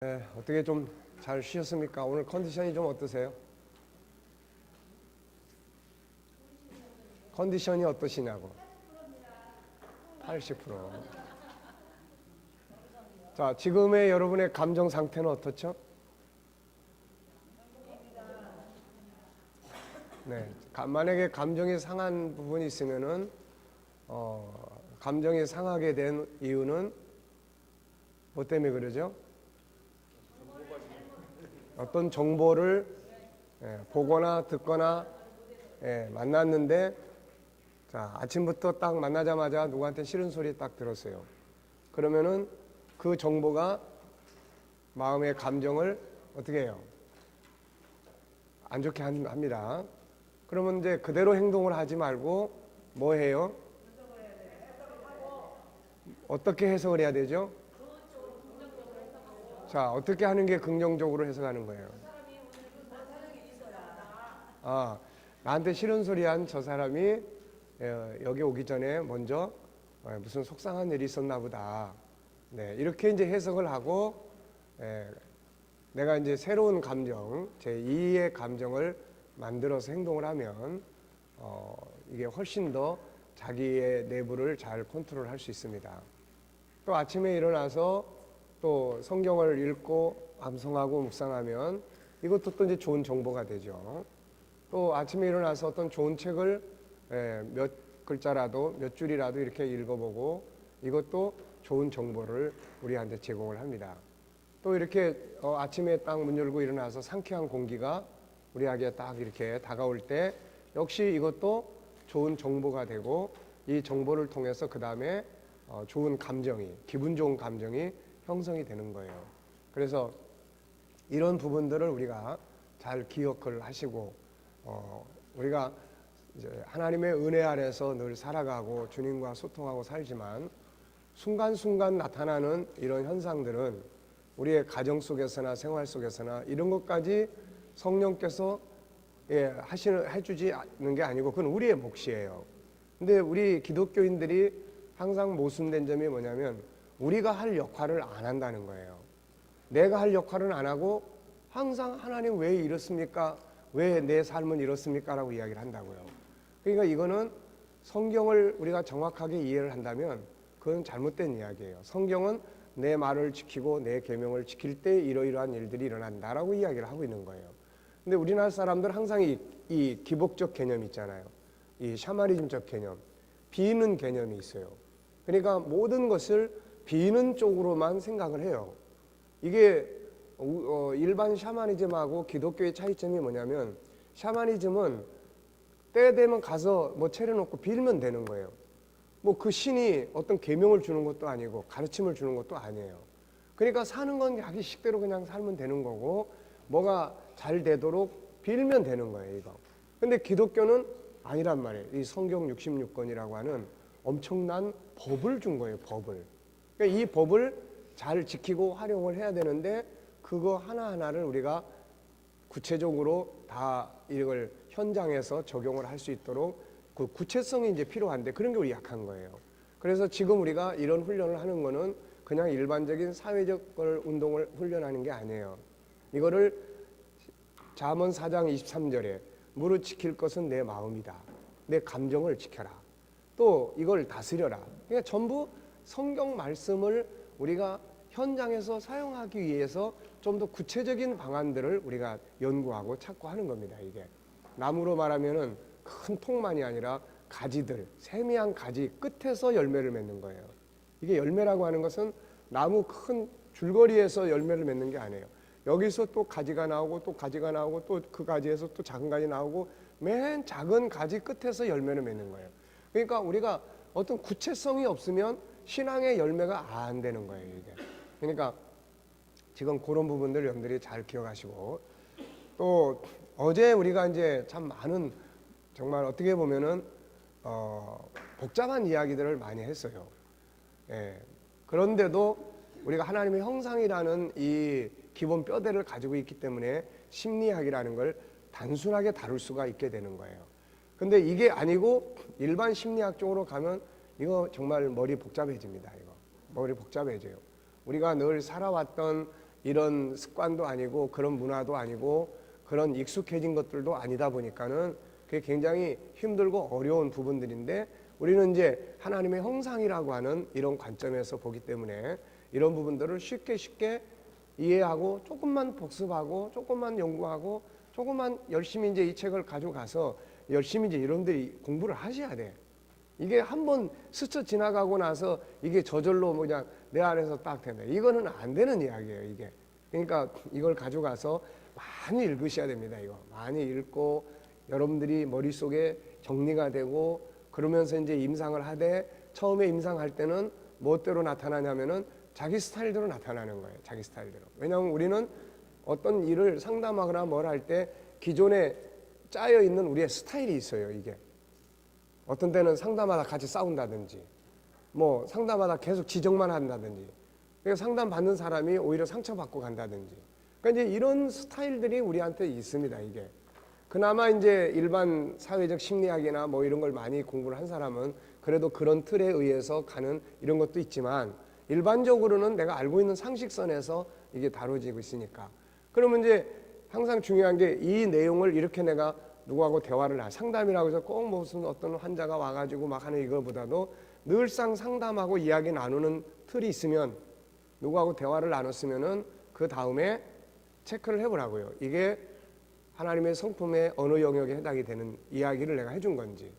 네, 어떻게 좀 잘 쉬셨습니까? 오늘 컨디션이 좀 어떠세요? 컨디션이 어떠시냐고? 80%. 자, 지금의 여러분의 감정 상태는 어떻죠? 네, 만약에 감정이 상한 부분이 있으면은 감정이 상하게 된 이유는 뭐 때문에 그러죠? 어떤 정보를 보거나 듣거나 만났는데, 자, 아침부터 딱 만나자마자 누구한테 싫은 소리 딱 들었어요. 그러면은 그 정보가 마음의 감정을 어떻게 해요? 안 좋게 합니다. 그러면 이제 그대로 행동을 하지 말고 뭐 해요? 어떻게 해석을 해야 되죠? 자, 어떻게 하는 게 긍정적으로 해석하는 거예요? 아, 나한테 싫은 소리 한 저 사람이 여기 오기 전에 먼저 무슨 속상한 일이 있었나 보다. 네, 이렇게 이제 해석을 하고 내가 이제 새로운 감정, 제2의 감정을 만들어서 행동을 하면 이게 훨씬 더 자기의 내부를 잘 컨트롤할 수 있습니다. 또 아침에 일어나서 또 성경을 읽고 암송하고 묵상하면 이것도 또 이제 좋은 정보가 되죠. 또 아침에 일어나서 어떤 좋은 책을 몇 글자라도 몇 줄이라도 이렇게 읽어보고 이것도 좋은 정보를 우리한테 제공을 합니다. 또 이렇게 아침에 딱 문 열고 일어나서 상쾌한 공기가 우리에게 딱 이렇게 다가올 때 역시 이것도 좋은 정보가 되고 이 정보를 통해서 그 다음에 좋은 감정이, 기분 좋은 감정이 형성이 되는 거예요. 그래서 이런 부분들을 우리가 잘 기억을 하시고 우리가 이제 하나님의 은혜 아래서 늘 살아가고 주님과 소통하고 살지만 순간순간 나타나는 이런 현상들은 우리의 가정 속에서나 생활 속에서나 이런 것까지 성령께서 해주지 않는 게 아니고 그건 우리의 몫이에요. 근데 우리 기독교인들이 항상 모순된 점이 뭐냐면 우리가 할 역할을 안 한다는 거예요. 내가 할 역할은 안 하고 항상 하나님 왜 이렇습니까? 왜 내 삶은 이렇습니까? 라고 이야기를 한다고요. 그러니까 이거는 성경을 우리가 정확하게 이해를 한다면 그건 잘못된 이야기예요. 성경은 내 말을 지키고 내 계명을 지킬 때 이러이러한 일들이 일어난다라고 이야기를 하고 있는 거예요. 근데 우리나라 사람들 항상 이 기복적 개념 있잖아요. 이 샤머니즘적 개념, 비는 개념이 있어요. 그러니까 모든 것을 비는 쪽으로만 생각을 해요. 이게 일반 샤머니즘하고 기독교의 차이점이 뭐냐면 샤머니즘은 때 되면 가서 뭐 차려놓고 빌면 되는 거예요. 뭐 그 신이 어떤 계명을 주는 것도 아니고 가르침을 주는 것도 아니에요. 그러니까 사는 건 자기 식대로 그냥 살면 되는 거고 뭐가 잘 되도록 빌면 되는 거예요, 이거. 근데 기독교는 아니란 말이에요. 이 성경 66권이라고 하는 엄청난 법을 준 거예요, 법을. 그러니까 이 법을 잘 지키고 활용을 해야 되는데 그거 하나하나를 우리가 구체적으로 다 이걸 현장에서 적용을 할 수 있도록 그 구체성이 이제 필요한데 그런 게 우리 약한 거예요. 그래서 지금 우리가 이런 훈련을 하는 거는 그냥 일반적인 사회적 운동을 훈련하는 게 아니에요. 이거를 잠언 4장 23절에 무릇 지킬 것은 내 마음이다. 내 감정을 지켜라. 또 이걸 다스려라. 그러니까 전부 성경 말씀을 우리가 현장에서 사용하기 위해서 좀 더 구체적인 방안들을 우리가 연구하고 찾고 하는 겁니다. 이게 나무로 말하면은 큰 통만이 아니라 가지들, 세미한 가지 끝에서 열매를 맺는 거예요. 이게 열매라고 하는 것은 나무 큰 줄거리에서 열매를 맺는 게 아니에요. 여기서 또 가지가 나오고 또 가지가 나오고 또 그 가지에서 또 작은 가지 나오고 맨 작은 가지 끝에서 열매를 맺는 거예요. 그러니까 우리가 어떤 구체성이 없으면 신앙의 열매가 안 되는 거예요, 이게. 그러니까 지금 그런 부분들 여러분들이 잘 기억하시고 또 어제 우리가 이제 참 많은 정말 어떻게 보면은 복잡한 이야기들을 많이 했어요. 그런데도 우리가 하나님의 형상이라는 이 기본 뼈대를 가지고 있기 때문에 심리학이라는 걸 단순하게 다룰 수가 있게 되는 거예요. 근데 이게 아니고 일반 심리학 쪽으로 가면 이거 정말 머리 복잡해집니다. 이거 머리 복잡해져요. 우리가 늘 살아왔던 이런 습관도 아니고 그런 문화도 아니고 그런 익숙해진 것들도 아니다 보니까는 그게 굉장히 힘들고 어려운 부분들인데 우리는 이제 하나님의 형상이라고 하는 이런 관점에서 보기 때문에 이런 부분들을 쉽게 이해하고 조금만 복습하고 조금만 연구하고 조금만 열심히 이제 이 책을 가져가서 열심히 이제 여러분들이 공부를 하셔야 돼. 이게 한번 스쳐 지나가고 나서 이게 저절로 그냥 내 안에서 딱 된다. 이거는 안 되는 이야기예요, 이게. 그러니까 이걸 가져가서 많이 읽으셔야 됩니다, 이거. 많이 읽고 여러분들이 머릿속에 정리가 되고 그러면서 이제 임상을 하되 처음에 임상할 때는 무엇대로 나타나냐면은 자기 스타일대로 나타나는 거예요, 자기 스타일대로. 왜냐하면 우리는 어떤 일을 상담하거나 뭘 할 때 기존에 짜여 있는 우리의 스타일이 있어요, 이게. 어떤 때는 상담하다 같이 싸운다든지 뭐 상담하다 계속 지적만 한다든지 그러니까 상담 받는 사람이 오히려 상처받고 간다든지 그러니까 이제 이런 스타일들이 우리한테 있습니다. 이게 그나마 이제 일반 사회적 심리학이나 뭐 이런 걸 많이 공부를 한 사람은 그래도 그런 틀에 의해서 가는 이런 것도 있지만 일반적으로는 내가 알고 있는 상식선에서 이게 다뤄지고 있으니까 그러면 이제 항상 중요한 게 이 내용을 이렇게 내가 누구하고 대화를 상담이라고 해서 꼭 무슨 어떤 환자가 와가지고 막 하는 이거보다도 늘상 상담하고 이야기 나누는 틀이 있으면 누구하고 대화를 나눴으면은 그 다음에 체크를 해보라고요. 이게 하나님의 성품의 어느 영역에 해당이 되는 이야기를 내가 해준 건지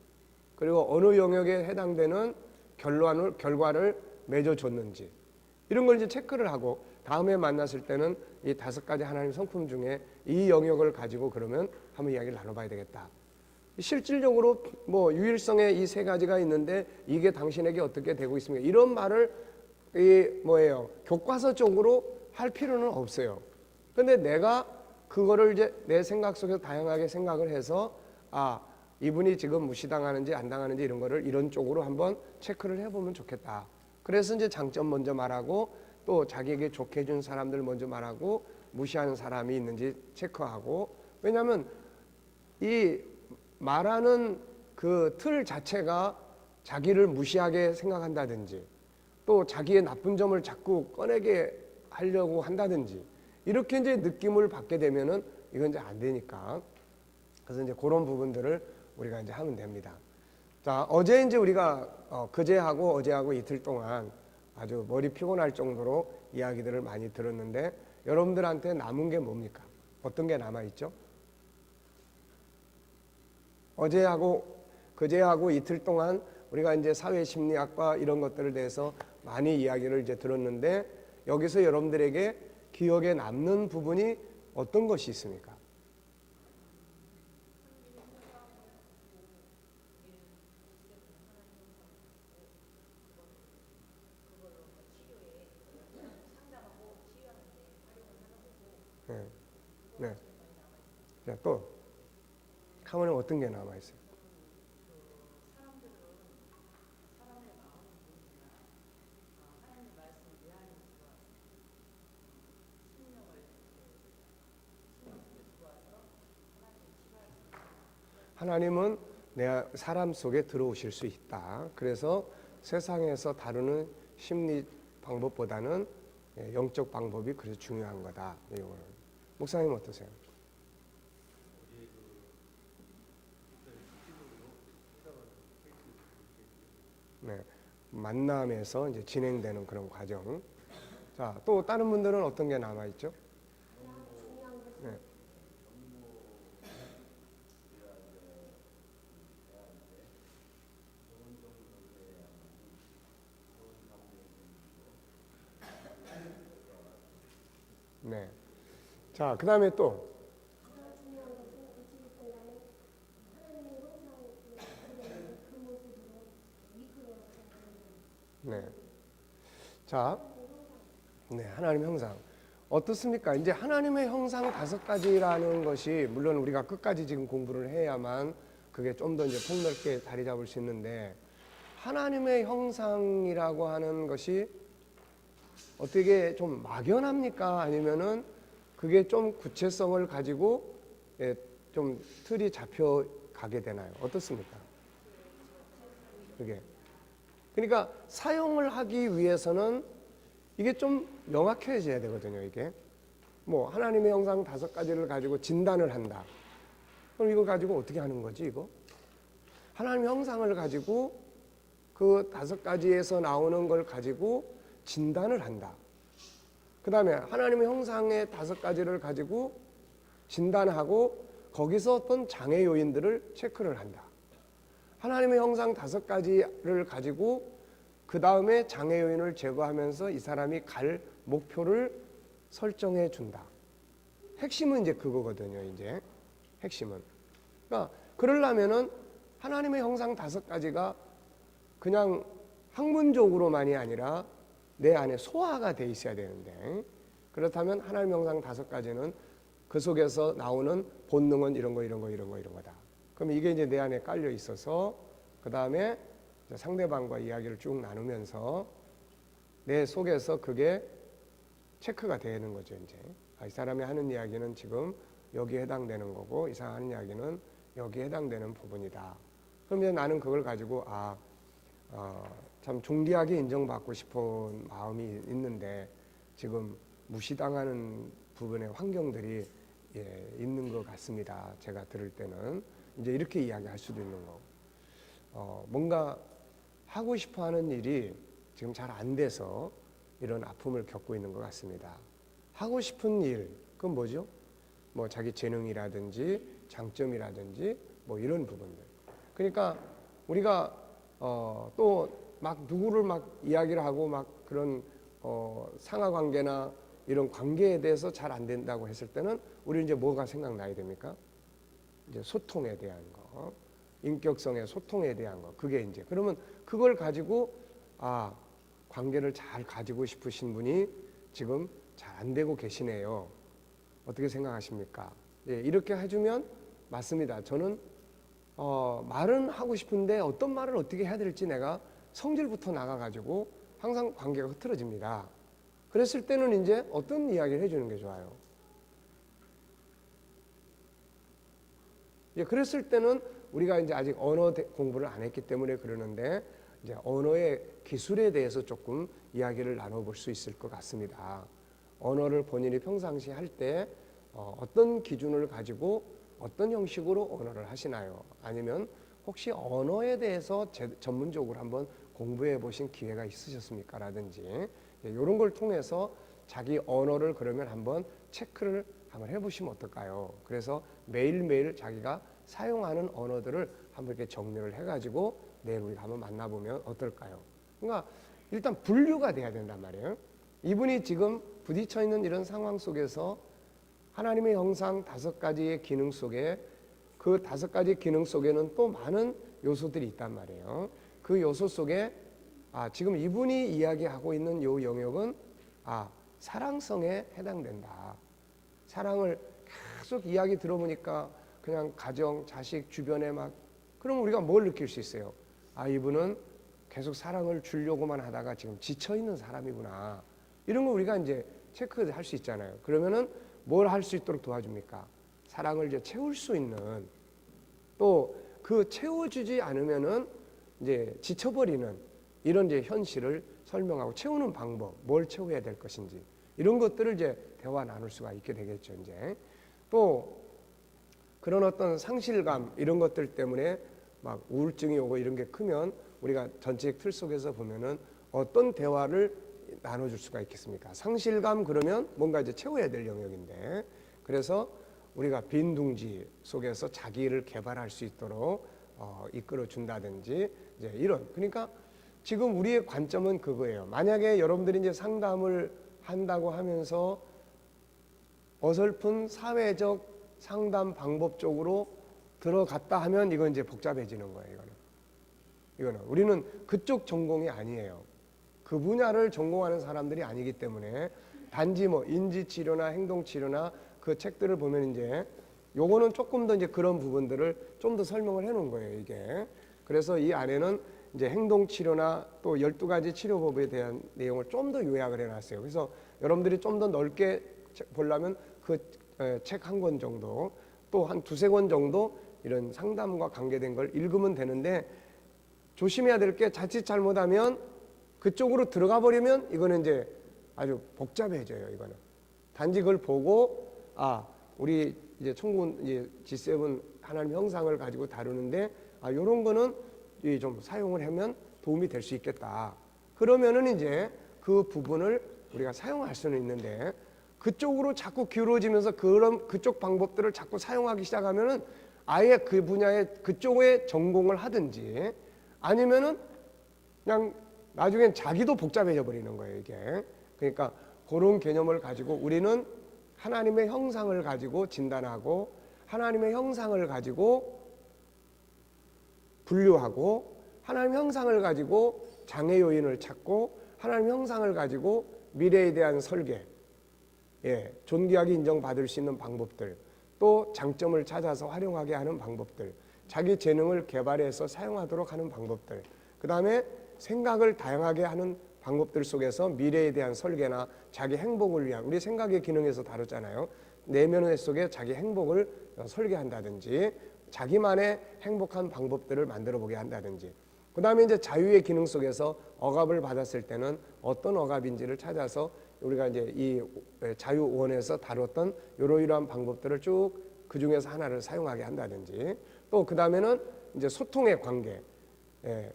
그리고 어느 영역에 해당되는 결과를 맺어줬는지 이런 걸 이제 체크를 하고 다음에 만났을 때는 이 5가지 하나님 성품 중에 이 영역을 가지고 그러면 한번 이야기를 나눠봐야 되겠다. 실질적으로 뭐 유일성의 이 3가지가 있는데 이게 당신에게 어떻게 되고 있습니까? 이런 말을 교과서적으로 할 필요는 없어요. 근데 내가 그거를 이제 내 생각 속에서 다양하게 생각을 해서 이분이 지금 무시당하는지 안 당하는지 이런 거를 이런 쪽으로 한번 체크를 해보면 좋겠다. 그래서 이제 장점 먼저 말하고 또 자기에게 좋게 해준 사람들 먼저 말하고 무시하는 사람이 있는지 체크하고 왜냐하면 이 말하는 그 틀 자체가 자기를 무시하게 생각한다든지 또 자기의 나쁜 점을 자꾸 꺼내게 하려고 한다든지 이렇게 이제 느낌을 받게 되면은 이건 이제 안 되니까 그래서 이제 그런 부분들을 우리가 이제 하면 됩니다. 자, 어제 이제 우리가 그제하고 어제하고 이틀 동안 아주 머리 피곤할 정도로 이야기들을 많이 들었는데 여러분들한테 남은 게 뭡니까? 어떤 게 남아있죠? 어제하고 그제하고 이틀 동안 우리가 이제 사회심리학과 이런 것들에 대해서 많이 이야기를 이제 들었는데 여기서 여러분들에게 기억에 남는 부분이 어떤 것이 있습니까? 네. 자, 또 카모는 어떤 게 남아 있어요? 하나님은 내 사람 속에 들어오실 수 있다. 그래서 세상에서 다루는 심리 방법보다는 영적 방법이 그래서 중요한 거다. 목사님 어떠세요? 네, 만남에서 이제 진행되는 그런 과정. 자, 또 다른 분들은 어떤 게 남아 있죠? 네. 네. 자, 그 다음에 또 네. 자, 네, 하나님의 형상 어떻습니까? 이제 하나님의 형상 5가지라는 것이 물론 우리가 끝까지 지금 공부를 해야만 그게 좀 더 이제 폭넓게 자리 잡을 수 있는데 하나님의 형상이라고 하는 것이 어떻게 좀 막연합니까? 아니면은 그게 좀 구체성을 가지고 좀 틀이 잡혀 가게 되나요? 어떻습니까? 그게 그러니까 사용을 하기 위해서는 이게 좀 명확해져야 되거든요. 이게 뭐 하나님의 형상 5가지를 가지고 진단을 한다. 그럼 이거 가지고 어떻게 하는 거지 이거? 하나님의 형상을 가지고 그 5가지에서 나오는 걸 가지고 진단을 한다. 그 다음에 하나님의 형상의 5가지를 가지고 진단하고 거기서 어떤 장애 요인들을 체크를 한다. 하나님의 형상 5가지를 가지고 그 다음에 장애 요인을 제거하면서 이 사람이 갈 목표를 설정해 준다. 핵심은 이제 그거거든요. 이제 핵심은. 그러니까 그러려면은 하나님의 형상 5가지가 그냥 학문적으로만이 아니라 내 안에 소화가 돼 있어야 되는데, 그렇다면 하나님의 형상 5가지는 그 속에서 나오는 본능은 이런 거다. 그럼 이게 이제 내 안에 깔려 있어서 그 다음에 상대방과 이야기를 쭉 나누면서 내 속에서 그게 체크가 되는 거죠. 이제 이 사람이 하는 이야기는 지금 여기에 해당되는 거고 이 사람이 하는 이야기는 여기에 해당되는 부분이다. 그럼 이제 나는 그걸 가지고 참 존귀하게 인정받고 싶은 마음이 있는데 지금 무시당하는 부분의 환경들이 있는 것 같습니다. 제가 들을 때는 이제 이렇게 이야기할 수도 있는 거고, 뭔가 하고 싶어하는 일이 지금 잘 안 돼서 이런 아픔을 겪고 있는 것 같습니다. 하고 싶은 일, 그건 뭐죠? 뭐 자기 재능이라든지 장점이라든지 뭐 이런 부분들. 그러니까 우리가 또 막 누구를 막 이야기를 하고 막 그런 상하관계나 이런 관계에 대해서 잘 안 된다고 했을 때는 우리 이제 뭐가 생각나야 됩니까? 이제 소통에 대한 거, 인격성의 소통에 대한 거. 그게 이제 그러면 그걸 가지고 관계를 잘 가지고 싶으신 분이 지금 잘 안 되고 계시네요. 어떻게 생각하십니까? 이렇게 해주면 맞습니다. 저는 말은 하고 싶은데 어떤 말을 어떻게 해야 될지 내가 성질부터 나가가지고 항상 관계가 흐트러집니다. 그랬을 때는 이제 어떤 이야기를 해주는 게 좋아요? 그랬을 때는 우리가 이제 아직 언어 공부를 안 했기 때문에 그러는데 이제 언어의 기술에 대해서 조금 이야기를 나눠볼 수 있을 것 같습니다. 언어를 본인이 평상시 할 때 어떤 기준을 가지고 어떤 형식으로 언어를 하시나요? 아니면 혹시 언어에 대해서 전문적으로 한번 공부해 보신 기회가 있으셨습니까? 라든지 이런 걸 통해서 자기 언어를 그러면 한번 체크를 한번 해보시면 어떨까요? 그래서 매일매일 자기가 사용하는 언어들을 한번 이렇게 정리를 해가지고 내일 우리가 한번 만나보면 어떨까요? 그러니까 일단 분류가 돼야 된단 말이에요. 이분이 지금 부딪혀 있는 이런 상황 속에서 하나님의 형상 5가지의 기능 속에 그 5가지 기능 속에는 또 많은 요소들이 있단 말이에요. 그 요소 속에 지금 이분이 이야기하고 있는 이 영역은 사랑성에 해당된다. 사랑을 계속 이야기 들어보니까 그냥 가정, 자식, 주변에 그럼 우리가 뭘 느낄 수 있어요? 이분은 계속 사랑을 주려고만 하다가 지금 지쳐있는 사람이구나. 이런 거 우리가 이제 체크할 수 있잖아요. 그러면은 뭘 할 수 있도록 도와줍니까? 사랑을 이제 채울 수 있는, 또 그 채워주지 않으면은 이제 지쳐버리는 이런 이제 현실을 설명하고 채우는 방법, 뭘 채워야 될 것인지 이런 것들을 이제 대화 나눌 수가 있게 되겠죠. 이제 또 그런 어떤 상실감 이런 것들 때문에 막 우울증이 오고 이런 게 크면 우리가 전체 틀 속에서 보면은 어떤 대화를 나눠줄 수가 있겠습니까? 상실감 그러면 뭔가 이제 채워야 될 영역인데, 그래서 우리가 빈둥지 속에서 자기를 개발할 수 있도록 이끌어 준다든지 이제 이런. 그러니까 지금 우리의 관점은 그거예요. 만약에 여러분들이 이제 상담을 한다고 하면서 어설픈 사회적 상담 방법 쪽으로 들어갔다 하면 이건 이제 복잡해지는 거예요. 이거는 우리는 그쪽 전공이 아니에요. 그 분야를 전공하는 사람들이 아니기 때문에 단지 뭐 인지치료나 행동치료나 그 책들을 보면 이제 요거는 조금 더 이제 그런 부분들을 좀 더 설명을 해 놓은 거예요, 이게. 그래서 이 안에는 이제 행동치료나 또 12가지 치료법에 대한 내용을 좀 더 요약을 해 놨어요. 그래서 여러분들이 좀 더 넓게 보려면 그 책 한 권 정도, 또 한 2-3권 정도 이런 상담과 관계된 걸 읽으면 되는데, 조심해야 될 게 자칫 잘못하면 그쪽으로 들어가 버리면 이거는 이제 아주 복잡해져요, 이거는. 단지 그걸 보고 우리 이제 천군 이제 G7 하나님 형상을 가지고 다루는데 이런 거는 좀 사용을 하면 도움이 될 수 있겠다. 그러면은 이제 그 부분을 우리가 사용할 수는 있는데 그쪽으로 자꾸 기울어지면서 그쪽 방법들을 자꾸 사용하기 시작하면은 아예 그 분야에 그쪽에 전공을 하든지 아니면은 그냥 나중엔 자기도 복잡해져 버리는 거예요, 이게. 그러니까 그런 개념을 가지고 우리는 하나님의 형상을 가지고 진단하고 하나님의 형상을 가지고 분류하고 하나님의 형상을 가지고 장애 요인을 찾고 하나님의 형상을 가지고 미래에 대한 설계, 존귀하게 인정받을 수 있는 방법들, 또 장점을 찾아서 활용하게 하는 방법들, 자기 재능을 개발해서 사용하도록 하는 방법들, 그 다음에 생각을 다양하게 하는 방법들 속에서 미래에 대한 설계나 자기 행복을 위한, 우리 생각의 기능에서 다뤘잖아요. 내면의 속에 자기 행복을 설계한다든지 자기만의 행복한 방법들을 만들어 보게 한다든지, 그 다음에 이제 자유의 기능 속에서 억압을 받았을 때는 어떤 억압인지를 찾아서 우리가 이제 이 자유원에서 다뤘던 이러이러한 방법들을 쭉 그 중에서 하나를 사용하게 한다든지, 또 그 다음에는 이제 소통의 관계,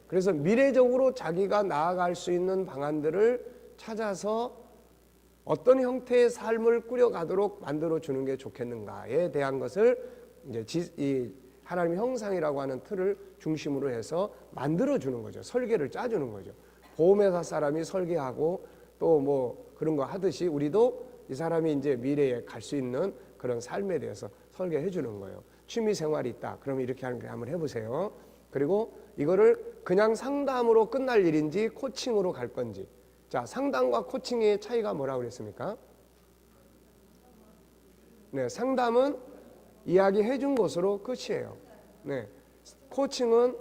그래서 미래적으로 자기가 나아갈 수 있는 방안들을 찾아서 어떤 형태의 삶을 꾸려가도록 만들어 주는 게 좋겠는가에 대한 것을 이제 이 하나님의 형상이라고 하는 틀을 중심으로 해서 만들어 주는 거죠. 설계를 짜주는 거죠. 보험회사 사람이 설계하고 또 뭐 그런 거 하듯이 우리도 이 사람이 이제 미래에 갈 수 있는 그런 삶에 대해서 설계해 주는 거예요. 취미 생활이 있다. 그러면 이렇게 하는 거 한번 해보세요. 그리고 이거를 그냥 상담으로 끝날 일인지 코칭으로 갈 건지. 자, 상담과 코칭의 차이가 뭐라고 그랬습니까? 네, 상담은 이야기해 준 것으로 끝이에요. 네, 코칭은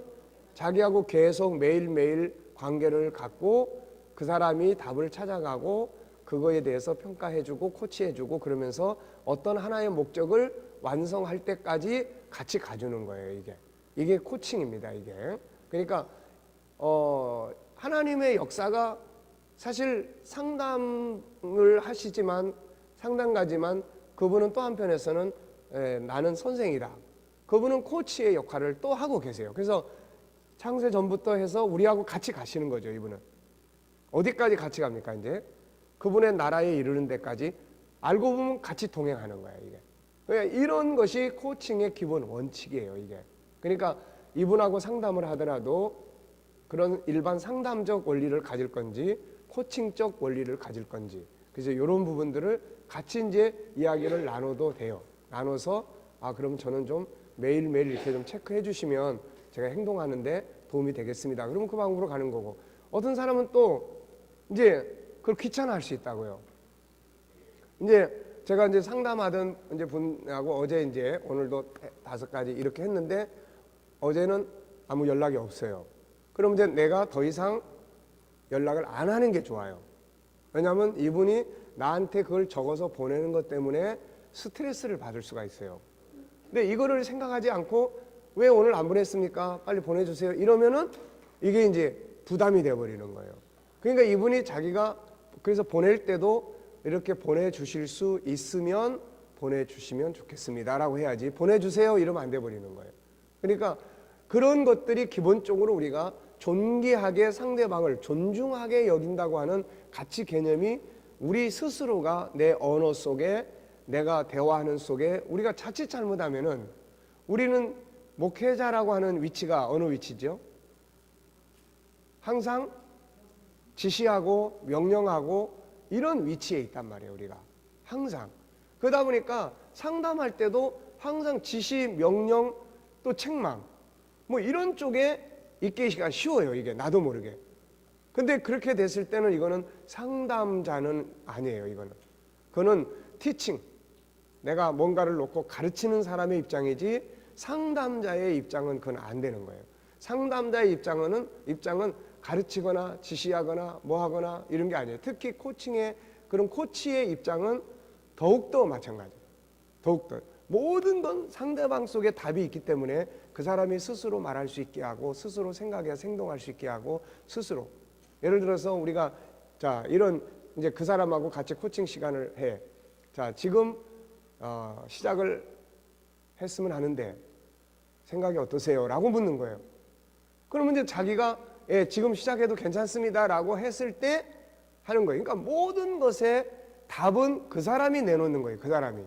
자기하고 계속 매일매일 관계를 갖고 그 사람이 답을 찾아가고 그거에 대해서 평가해주고 코치해주고 그러면서 어떤 하나의 목적을 완성할 때까지 같이 가주는 거예요. 이게 코칭입니다. 이게. 그러니까 하나님의 역사가 사실 상담을 하시지만 상담가지만 그분은 또 한편에서는 나는 선생이다. 그분은 코치의 역할을 또 하고 계세요. 그래서 창세 전부터 해서 우리하고 같이 가시는 거죠. 이분은 어디까지 같이 갑니까? 이제 그분의 나라에 이르는 데까지 알고 보면 같이 동행하는 거예요. 이게 이런 것이 코칭의 기본 원칙이에요. 이게 그러니까 이분하고 상담을 하더라도 그런 일반 상담적 원리를 가질 건지 코칭적 원리를 가질 건지, 그래서 이런 부분들을 같이 이제 이야기를 나눠도 돼요. 나눠서 그럼 저는 좀 매일매일 이렇게 좀 체크해 주시면 제가 행동하는데 도움이 되겠습니다. 그러면 그 방법으로 가는 거고, 어떤 사람은 또 이제 그걸 귀찮아할 수 있다고요. 이제 제가 이제 상담하던 이제 분하고 어제 이제 오늘도 5가지 이렇게 했는데 어제는 아무 연락이 없어요. 그럼 이제 내가 더 이상 연락을 안 하는 게 좋아요. 왜냐하면 이분이 나한테 그걸 적어서 보내는 것 때문에 스트레스를 받을 수가 있어요. 근데 이거를 생각하지 않고 왜 오늘 안 보냈습니까? 빨리 보내주세요. 이러면은 이게 이제 부담이 돼버리는 거예요. 그러니까 이분이 자기가 그래서 보낼 때도 이렇게 보내주실 수 있으면 보내주시면 좋겠습니다라고 해야지 보내주세요 이러면 안 돼버리는 거예요. 그러니까 그런 것들이 기본적으로 우리가 존귀하게 상대방을 존중하게 여긴다고 하는 가치 개념이 우리 스스로가 내 언어 속에 내가 대화하는 속에 우리가 자칫 잘못하면은 우리는 목회자라고 하는 위치가 어느 위치죠? 항상 지시하고 명령하고 이런 위치에 있단 말이에요. 우리가 항상 그러다 보니까 상담할 때도 항상 지시, 명령, 또 책망 뭐 이런 쪽에 있기가 쉬워요. 이게 나도 모르게. 근데 그렇게 됐을 때는 이거는 상담자는 아니에요. 그거는 티칭, 내가 뭔가를 놓고 가르치는 사람의 입장이지 상담자의 입장은 그건 안 되는 거예요. 상담자의 입장은 가르치거나 지시하거나 뭐 하거나 이런 게 아니에요. 특히 코칭의 그런 코치의 입장은 더욱더 마찬가지예요. 더욱더 모든 건 상대방 속에 답이 있기 때문에 그 사람이 스스로 말할 수 있게 하고 스스로 생각해서 행동할 수 있게 하고 스스로, 예를 들어서 우리가 자 이런 이제 그 사람하고 같이 코칭 시간을 해. 자, 지금 시작을 했으면 하는데 생각이 어떠세요? 라고 묻는 거예요. 그러면 이제 자기가 예, 지금 시작해도 괜찮습니다 라고 했을 때 하는 거예요. 그러니까 모든 것에 답은 그 사람이 내놓는 거예요. 그 사람이.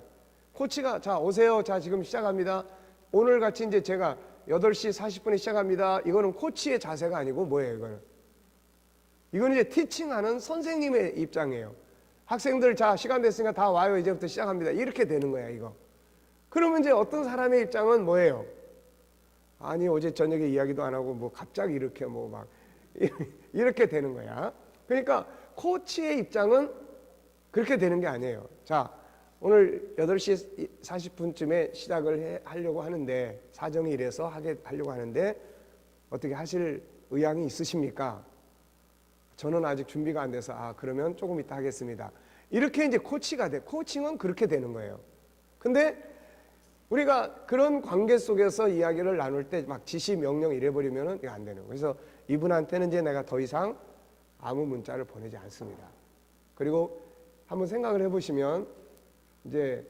코치가 자 오세요. 자 지금 시작합니다. 오늘 같이 이제 제가 8시 40분에 시작합니다. 이거는 코치의 자세가 아니고 뭐예요? 이거는 이제 티칭하는 선생님의 입장이에요. 학생들 자 시간 됐으니까 다 와요. 이제부터 시작합니다. 이렇게 되는 거야 이거. 그러면 이제 어떤 사람의 입장은 뭐예요? 아니 어제 저녁에 이야기도 안 하고 뭐 갑자기 이렇게 뭐 막 이렇게 되는 거야. 그러니까 코치의 입장은 그렇게 되는 게 아니에요. 자 오늘 8시 40분쯤에 시작을 하려고 하는데 사정이 이래서 하려고 하는데 어떻게 하실 의향이 있으십니까? 저는 아직 준비가 안 돼서 그러면 조금 이따 하겠습니다. 이렇게 이제 코치가 돼. 코칭은 그렇게 되는 거예요. 근데 우리가 그런 관계 속에서 이야기를 나눌 때 막 지시 명령 이래버리면은 이거 안 되는 거예요. 그래서 이분한테는 이제 내가 더 이상 아무 문자를 보내지 않습니다. 그리고 한번 생각을 해보시면 이제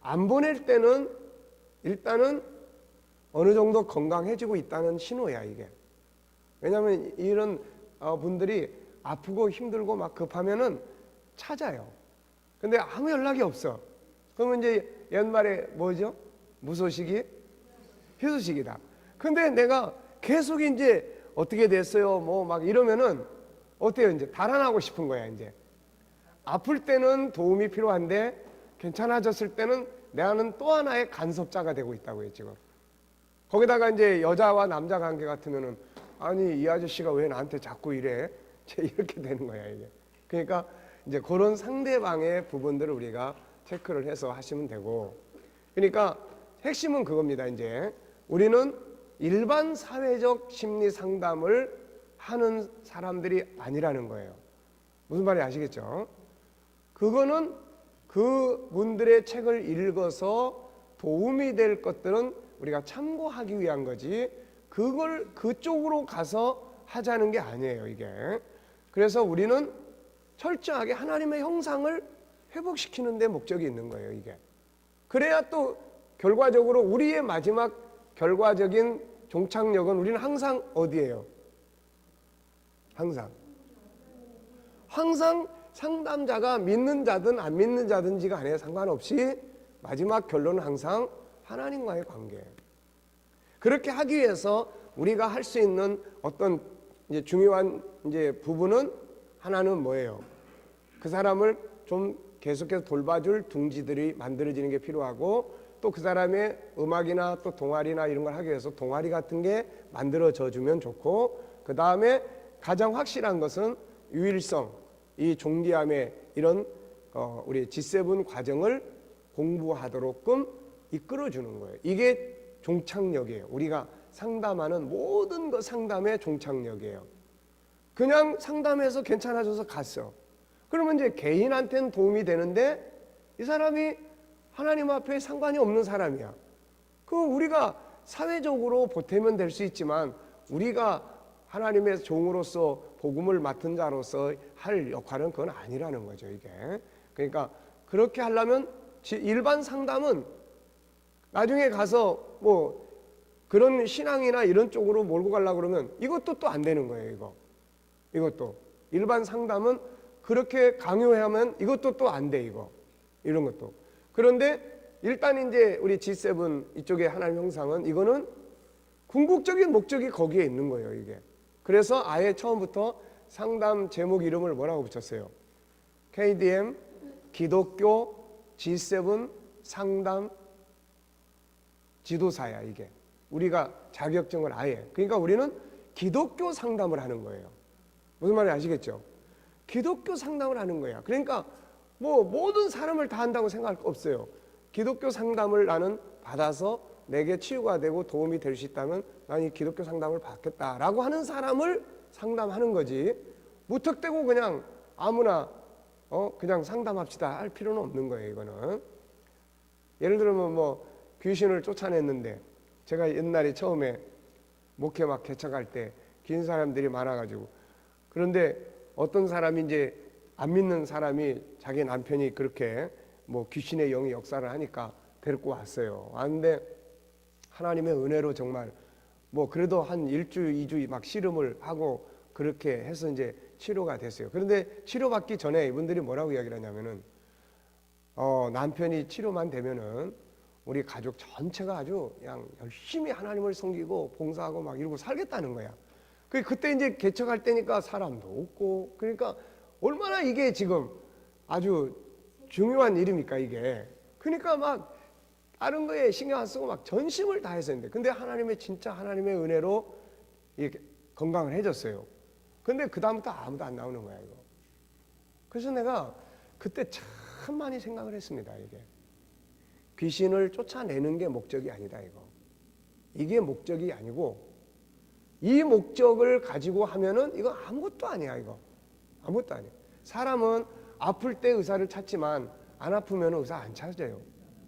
안 보낼 때는 일단은 어느 정도 건강해지고 있다는 신호야 이게. 왜냐하면 이런 분들이 아프고 힘들고 막 급하면은 찾아요. 근데 아무 연락이 없어. 그러면 이제 옛말에 뭐죠? 무소식이 희소식이다. 근데 내가 계속 이제 어떻게 됐어요? 뭐 막 이러면은 어때요? 이제 달아나고 싶은 거야 이제. 아플 때는 도움이 필요한데 괜찮아졌을 때는 나는 또 하나의 간섭자가 되고 있다고요 지금. 거기다가 이제 여자와 남자 관계 같으면은 아니 이 아저씨가 왜 나한테 자꾸 이래? 이렇게 되는 거야 이게. 그러니까 이제 그런 상대방의 부분들을 우리가 체크를 해서 하시면 되고. 그러니까 핵심은 그겁니다. 이제 우리는 일반 사회적 심리 상담을 하는 사람들이 아니라는 거예요. 무슨 말인지 아시겠죠? 그거는 그분들의 책을 읽어서 도움이 될 것들은 우리가 참고하기 위한 거지 그걸 그쪽으로 가서 하자는 게 아니에요 이게. 그래서 우리는 철저하게 하나님의 형상을 회복시키는 데 목적이 있는 거예요 이게. 그래야 또 결과적으로 우리의 마지막 결과적인 종착역은 우리는 항상 어디예요? 항상 상담자가 믿는 자든 안 믿는 자든지가 아니라 상관없이 마지막 결론은 항상 하나님과의 관계예요. 그렇게 하기 위해서 우리가 할 수 있는 어떤 이제 중요한 이제 부분은 하나는 뭐예요? 그 사람을 좀 계속해서 돌봐줄 둥지들이 만들어지는 게 필요하고 또 그 사람의 음악이나 또 동아리나 이런 걸 하기 위해서 동아리 같은 게 만들어져 주면 좋고 그 다음에 가장 확실한 것은 유일성, 이 존귀함의 이런 우리 G7 과정을 공부하도록끔 이끌어주는 거예요. 이게 종착역이에요. 우리가 상담하는 모든 것 상담의 종착역이에요. 그냥 상담해서 괜찮아져서 갔어. 그러면 이제 개인한테는 도움이 되는데 이 사람이 하나님 앞에 상관이 없는 사람이야. 그 우리가 사회적으로 보태면 될 수 있지만 우리가 하나님의 종으로서 복음을 맡은 자로서 할 역할은 그건 아니라는 거죠 이게. 그러니까 그렇게 하려면 일반 상담은 나중에 가서 뭐 그런 신앙이나 이런 쪽으로 몰고 가려고 그러면 이것도 또 안 되는 거예요 이것도 일반 상담은 그렇게 강요하면 이것도 또 안 돼 이거 이런 것도. 그런데 일단 이제 우리 G7 이쪽의 하나님 형상은 이거는 궁극적인 목적이 거기에 있는 거예요 이게. 그래서 아예 처음부터 상담 제목 이름을 뭐라고 붙였어요? KDM 기독교 G7 상담 지도사야 이게. 우리가 자격증을 아예. 그러니까 우리는 기독교 상담을 하는 거예요. 무슨 말인지 아시겠죠? 기독교 상담을 하는 거야. 그러니까 뭐 모든 사람을 다 한다고 생각할 거 없어요. 기독교 상담을 나는 받아서 내게 치유가 되고 도움이 될 수 있다면 난 이 기독교 상담을 받겠다라고 하는 사람을 상담하는 거지. 무턱대고 그냥 아무나 그냥 상담합시다 할 필요는 없는 거예요. 이거는 예를 들면 뭐 귀신을 쫓아냈는데 제가 옛날에 처음에 목회 막 개척할 때 긴 사람들이 많아가지고 그런데 어떤 사람이 이제 안 믿는 사람이 자기 남편이 그렇게 뭐 귀신의 영이 역사를 하니까 데리고 왔어요. 왔는데 하나님의 은혜로 정말 뭐 그래도 한 1주, 2주 막 씨름을 하고 그렇게 해서 이제 치료가 됐어요. 그런데 치료받기 전에 이분들이 뭐라고 이야기를 하냐면은 남편이 치료만 되면은 우리 가족 전체가 아주 그냥 열심히 하나님을 섬기고 봉사하고 막 이러고 살겠다는 거야. 그때 이제 개척할 때니까 사람도 없고, 그러니까 얼마나 이게 지금 아주 중요한 일입니까 이게. 그러니까 막 다른 거에 신경 안 쓰고 막 전심을 다해서 했는데, 근데 하나님의 진짜 하나님의 은혜로 이렇게 건강을 해줬어요. 근데 그 다음부터 아무도 안 나오는 거야 이거. 그래서 내가 그때 참 많이 생각을 했습니다. 이게 귀신을 쫓아내는 게 목적이 아니다 이거. 이게 목적이 아니고, 이 목적을 가지고 하면은 이거 아무것도 아니야 이거. 아무것도 아니야. 사람은 아플 때 의사를 찾지만 안 아프면 의사 안 찾아요.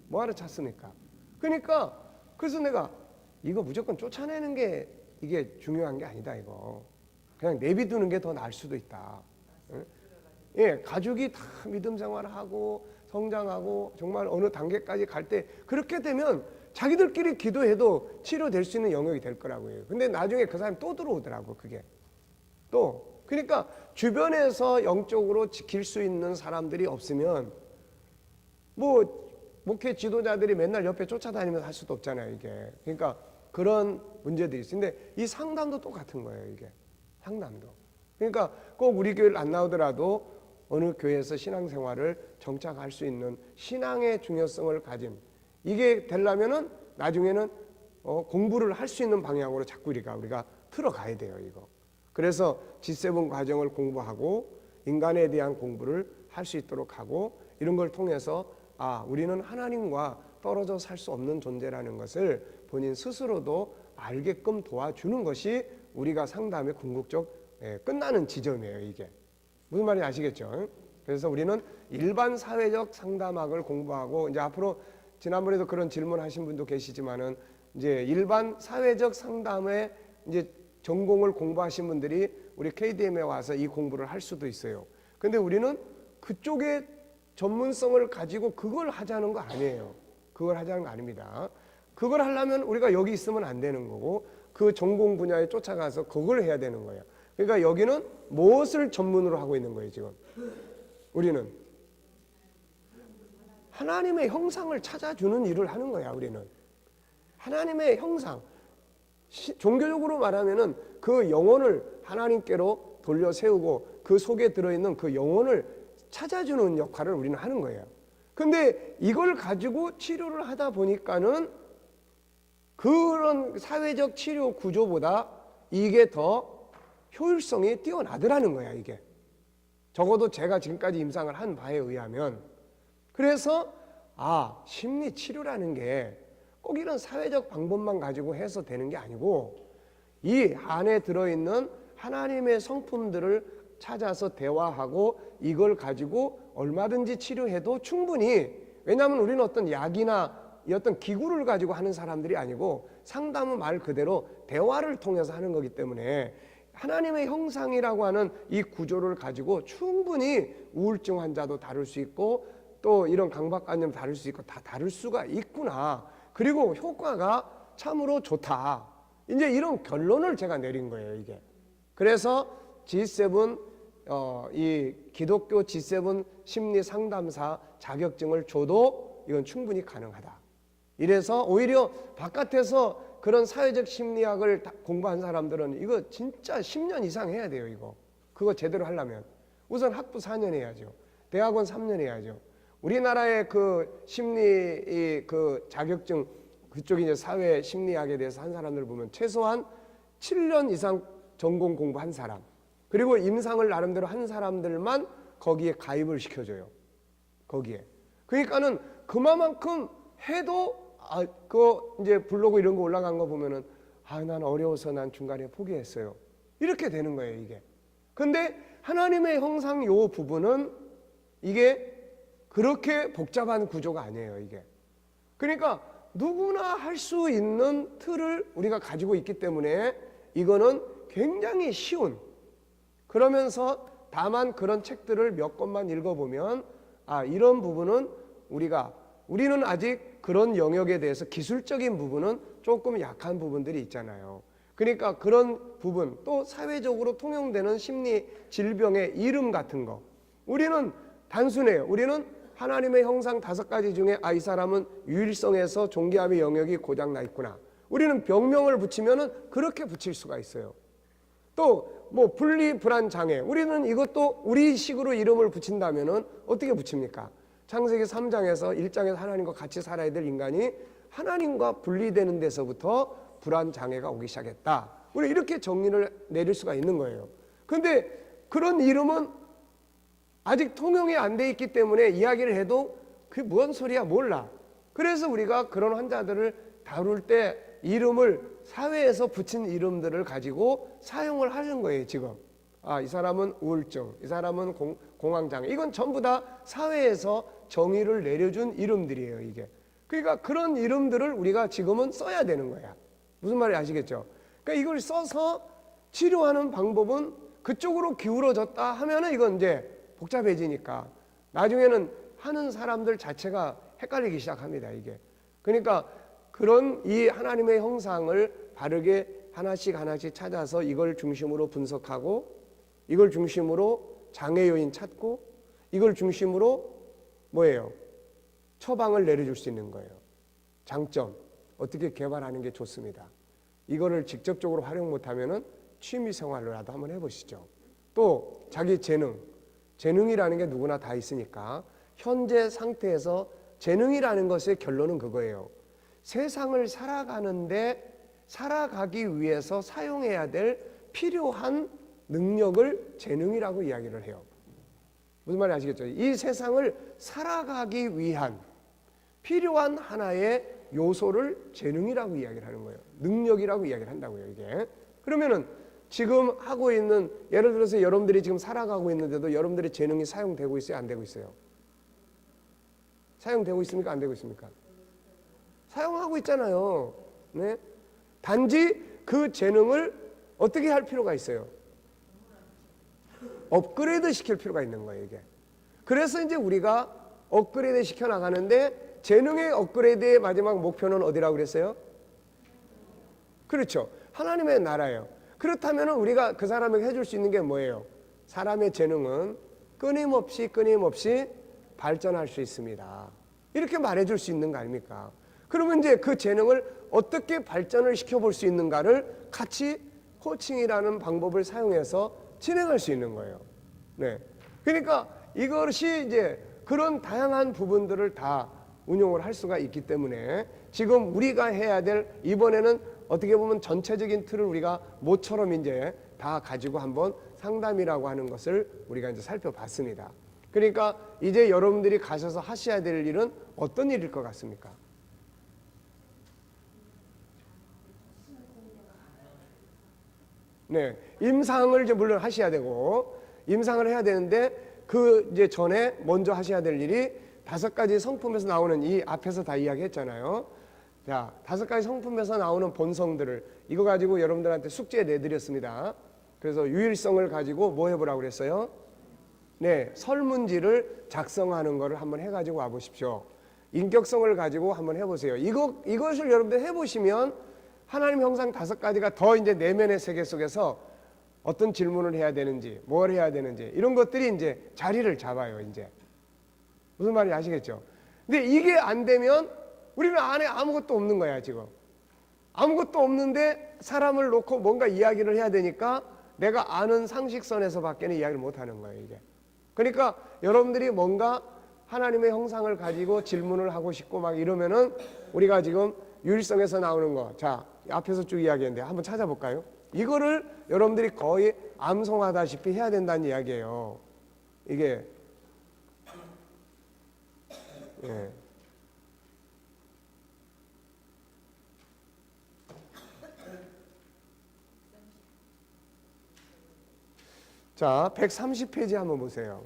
뭐하러 찾습니까? 그러니까 그래서 내가 이거 무조건 쫓아내는 게 이게 중요한 게 아니다 이거. 그냥 내비두는 게 더 나을 수도 있다. 예, 가족이 다 믿음 생활하고 성장하고 정말 어느 단계까지 갈 때 그렇게 되면 자기들끼리 기도해도 치료될 수 있는 영역이 될 거라고요. 근데 나중에 그 사람이 또 들어오더라고 그게. 또 그러니까 주변에서 영적으로 지킬 수 있는 사람들이 없으면 뭐 목회 지도자들이 맨날 옆에 쫓아다니면서 할 수도 없잖아요 이게. 그러니까 그런 문제들이 있어요. 근데 이 상담도 똑같은 거예요 이게. 상담도. 그러니까 꼭 우리 교회를 안 나오더라도 어느 교회에서 신앙생활을 정착할 수 있는 신앙의 중요성을 가진, 이게 되려면은 나중에는 공부를 할 수 있는 방향으로 자꾸 우리가 틀어가야 돼요 이거. 그래서 G7 과정을 공부하고 인간에 대한 공부를 할 수 있도록 하고, 이런 걸 통해서 우리는 하나님과 떨어져 살 수 없는 존재라는 것을 본인 스스로도 알게끔 도와주는 것이 우리가 상담의 궁극적 끝나는 지점이에요 이게. 무슨 말인지 아시겠죠? 그래서 우리는 일반 사회적 상담학을 공부하고, 이제 앞으로 지난번에도 그런 질문하신 분도 계시지만은 이제 일반 사회적 상담의 이제 전공을 공부하신 분들이 우리 KDM에 와서 이 공부를 할 수도 있어요. 근데 우리는 그쪽에 전문성을 가지고 그걸 하자는 거 아니에요. 그걸 하자는 거 아닙니다. 그걸 하려면 우리가 여기 있으면 안 되는 거고, 그 전공 분야에 쫓아가서 그걸 해야 되는 거예요. 그러니까 여기는 무엇을 전문으로 하고 있는 거예요 지금? 우리는 하나님의 형상을 찾아주는 일을 하는 거야. 우리는 하나님의 형상, 종교적으로 말하면은 그 영혼을 하나님께로 돌려 세우고 그 속에 들어있는 그 영혼을 찾아주는 역할을 우리는 하는 거예요. 근데 이걸 가지고 치료를 하다 보니까는 그런 사회적 치료 구조보다 이게 더 효율성이 뛰어나더라는 거야 이게. 적어도 제가 지금까지 임상을 한 바에 의하면. 그래서 심리 치료라는 게 꼭 이런 사회적 방법만 가지고 해서 되는 게 아니고, 이 안에 들어있는 하나님의 성품들을 찾아서 대화하고 이걸 가지고 얼마든지 치료해도 충분히, 왜냐하면 우리는 어떤 약이나 어떤 기구를 가지고 하는 사람들이 아니고 상담은 말 그대로 대화를 통해서 하는 거기 때문에 하나님의 형상이라고 하는 이 구조를 가지고 충분히 우울증 환자도 다룰 수 있고 또 이런 강박관념 다룰 수 있고 다 다룰 수가 있구나. 그리고 효과가 참으로 좋다. 이제 이런 결론을 제가 내린 거예요 이게. 그래서 G7 이 기독교 G7 심리 상담사 자격증을 줘도 이건 충분히 가능하다. 이래서 오히려 바깥에서 그런 사회적 심리학을 공부한 사람들은 이거 진짜 10년 이상 해야 돼요 이거. 그거 제대로 하려면 우선 학부 4년 해야죠. 대학원 3년 해야죠. 우리나라의 그 심리 그 자격증 그쪽이 이제 사회 심리학에 대해서 한 사람들 보면 최소한 7년 이상 전공 공부한 사람, 그리고 임상을 나름대로 한 사람들만 거기에 가입을 시켜줘요. 거기에. 그러니까는 그만큼 해도 그 이제 블로그 이런 거 올라간 거 보면은 난 어려워서 난 중간에 포기했어요. 이렇게 되는 거예요 이게. 근데 하나님의 형상 요 부분은 이게 그렇게 복잡한 구조가 아니에요 이게. 그러니까 누구나 할 수 있는 틀을 우리가 가지고 있기 때문에 이거는 굉장히 쉬운, 그러면서 다만 그런 책들을 몇 권만 읽어보면 이런 부분은 우리는 아직 그런 영역에 대해서 기술적인 부분은 조금 약한 부분들이 있잖아요. 그러니까 그런 부분, 또 사회적으로 통용되는 심리 질병의 이름 같은 거, 우리는 단순해요. 우리는 하나님의 형상 5가지 중에 이 사람은 유일성에서 존귀함의 영역이 고장나 있구나. 우리는 병명을 붙이면은 그렇게 붙일 수가 있어요. 또 뭐 분리 불안 장애, 우리는 이것도 우리식으로 이름을 붙인다면은 어떻게 붙입니까? 창세기 3장에서 1장에서 하나님과 같이 살아야 될 인간이 하나님과 분리되는 데서부터 불안 장애가 오기 시작했다. 우리 이렇게 정리를 내릴 수가 있는 거예요. 근데 그런 이름은 아직 통용이 안 돼 있기 때문에 이야기를 해도 그게 뭔 소리야 몰라. 그래서 우리가 그런 환자들을 다룰 때 이름을 사회에서 붙인 이름들을 가지고 사용을 하는 거예요. 지금 이 사람은 우울증, 이 사람은 공황장애, 이건 전부 다 사회에서 정의를 내려준 이름들이에요. 이게 그러니까 그런 이름들을 우리가 지금은 써야 되는 거야. 무슨 말인지 아시겠죠? 그러니까 이걸 써서 치료하는 방법은 그쪽으로 기울어졌다 하면은 이건 이제 복잡해지니까 나중에는 하는 사람들 자체가 헷갈리기 시작합니다. 이게 그러니까 그런 이 하나님의 형상을 바르게 하나씩 찾아서 이걸 중심으로 분석하고, 이걸 중심으로 장애 요인 찾고, 이걸 중심으로 뭐예요? 처방을 내려줄 수 있는 거예요. 장점 어떻게 개발하는 게 좋습니다. 이거를 직접적으로 활용 못하면은 취미 생활로라도 한번 해보시죠. 또 자기 재능이라는 게 누구나 다 있으니까 현재 상태에서 재능이라는 것의 결론은 그거예요. 세상을 살아가기 위해서 사용해야 될 필요한 능력을 재능이라고 이야기를 해요. 무슨 말인지 아시겠죠? 이 세상을 살아가기 위한 필요한 하나의 요소를 재능이라고 이야기를 하는 거예요. 능력이라고 이야기를 한다고요, 이게. 그러면은 지금 하고 있는, 예를 들어서 여러분들이 지금 살아가고 있는데도 여러분들의 재능이 사용되고 있어요, 안 되고 있어요? 사용되고 있습니까, 안 되고 있습니까? 사용하고 있잖아요. 네? 단지 그 재능을 어떻게 할 필요가 있어요? 업그레이드 시킬 필요가 있는 거예요, 이게. 그래서 이제 우리가 업그레이드 시켜 나가는데 재능의 업그레이드의 마지막 목표는 어디라고 그랬어요? 그렇죠. 하나님의 나라예요. 그렇다면 우리가 그 사람에게 해줄 수 있는 게 뭐예요? 사람의 재능은 끊임없이 발전할 수 있습니다. 이렇게 말해줄 수 있는 거 아닙니까? 그러면 이제 그 재능을 어떻게 발전을 시켜볼 수 있는가를 같이 코칭이라는 방법을 사용해서 진행할 수 있는 거예요. 네. 그러니까 이것이 이제 그런 다양한 부분들을 다 운용을 할 수가 있기 때문에 지금 우리가 해야 될, 이번에는 어떻게 보면 전체적인 틀을 우리가 모처럼 이제 다 가지고 한번 상담이라고 하는 것을 우리가 이제 살펴봤습니다. 그러니까 이제 여러분들이 가셔서 하셔야 될 일은 어떤 일일 것 같습니까? 네, 임상을 이제 물론 하셔야 되고, 임상을 해야 되는데 그 이제 전에 먼저 하셔야 될 일이 5가지 성품에서 나오는, 이 앞에서 다 이야기했잖아요. 자, 5가지 성품에서 나오는 본성들을, 이거 가지고 여러분들한테 숙제 내드렸습니다. 그래서 유일성을 가지고 뭐 해보라고 그랬어요? 네, 설문지를 작성하는 거를 한번 해가지고 와보십시오. 인격성을 가지고 한번 해보세요. 이것을 여러분들 해보시면 하나님 형상 5가지가 더 이제 내면의 세계 속에서 어떤 질문을 해야 되는지, 뭘 해야 되는지, 이런 것들이 이제 자리를 잡아요, 이제. 무슨 말인지 아시겠죠? 근데 이게 안 되면 우리는 안에 아무것도 없는 거야, 지금. 아무것도 없는데 사람을 놓고 뭔가 이야기를 해야 되니까 내가 아는 상식선에서 밖에는 이야기를 못 하는 거예요, 이게. 그러니까 여러분들이 뭔가 하나님의 형상을 가지고 질문을 하고 싶고 막 이러면은 우리가 지금 유일성에서 나오는 거, 자, 앞에서 쭉 이야기했는데 한번 찾아볼까요? 이거를 여러분들이 거의 암송하다시피 해야 된다는 이야기예요. 이게 예. 자, 130페이지 한번 보세요.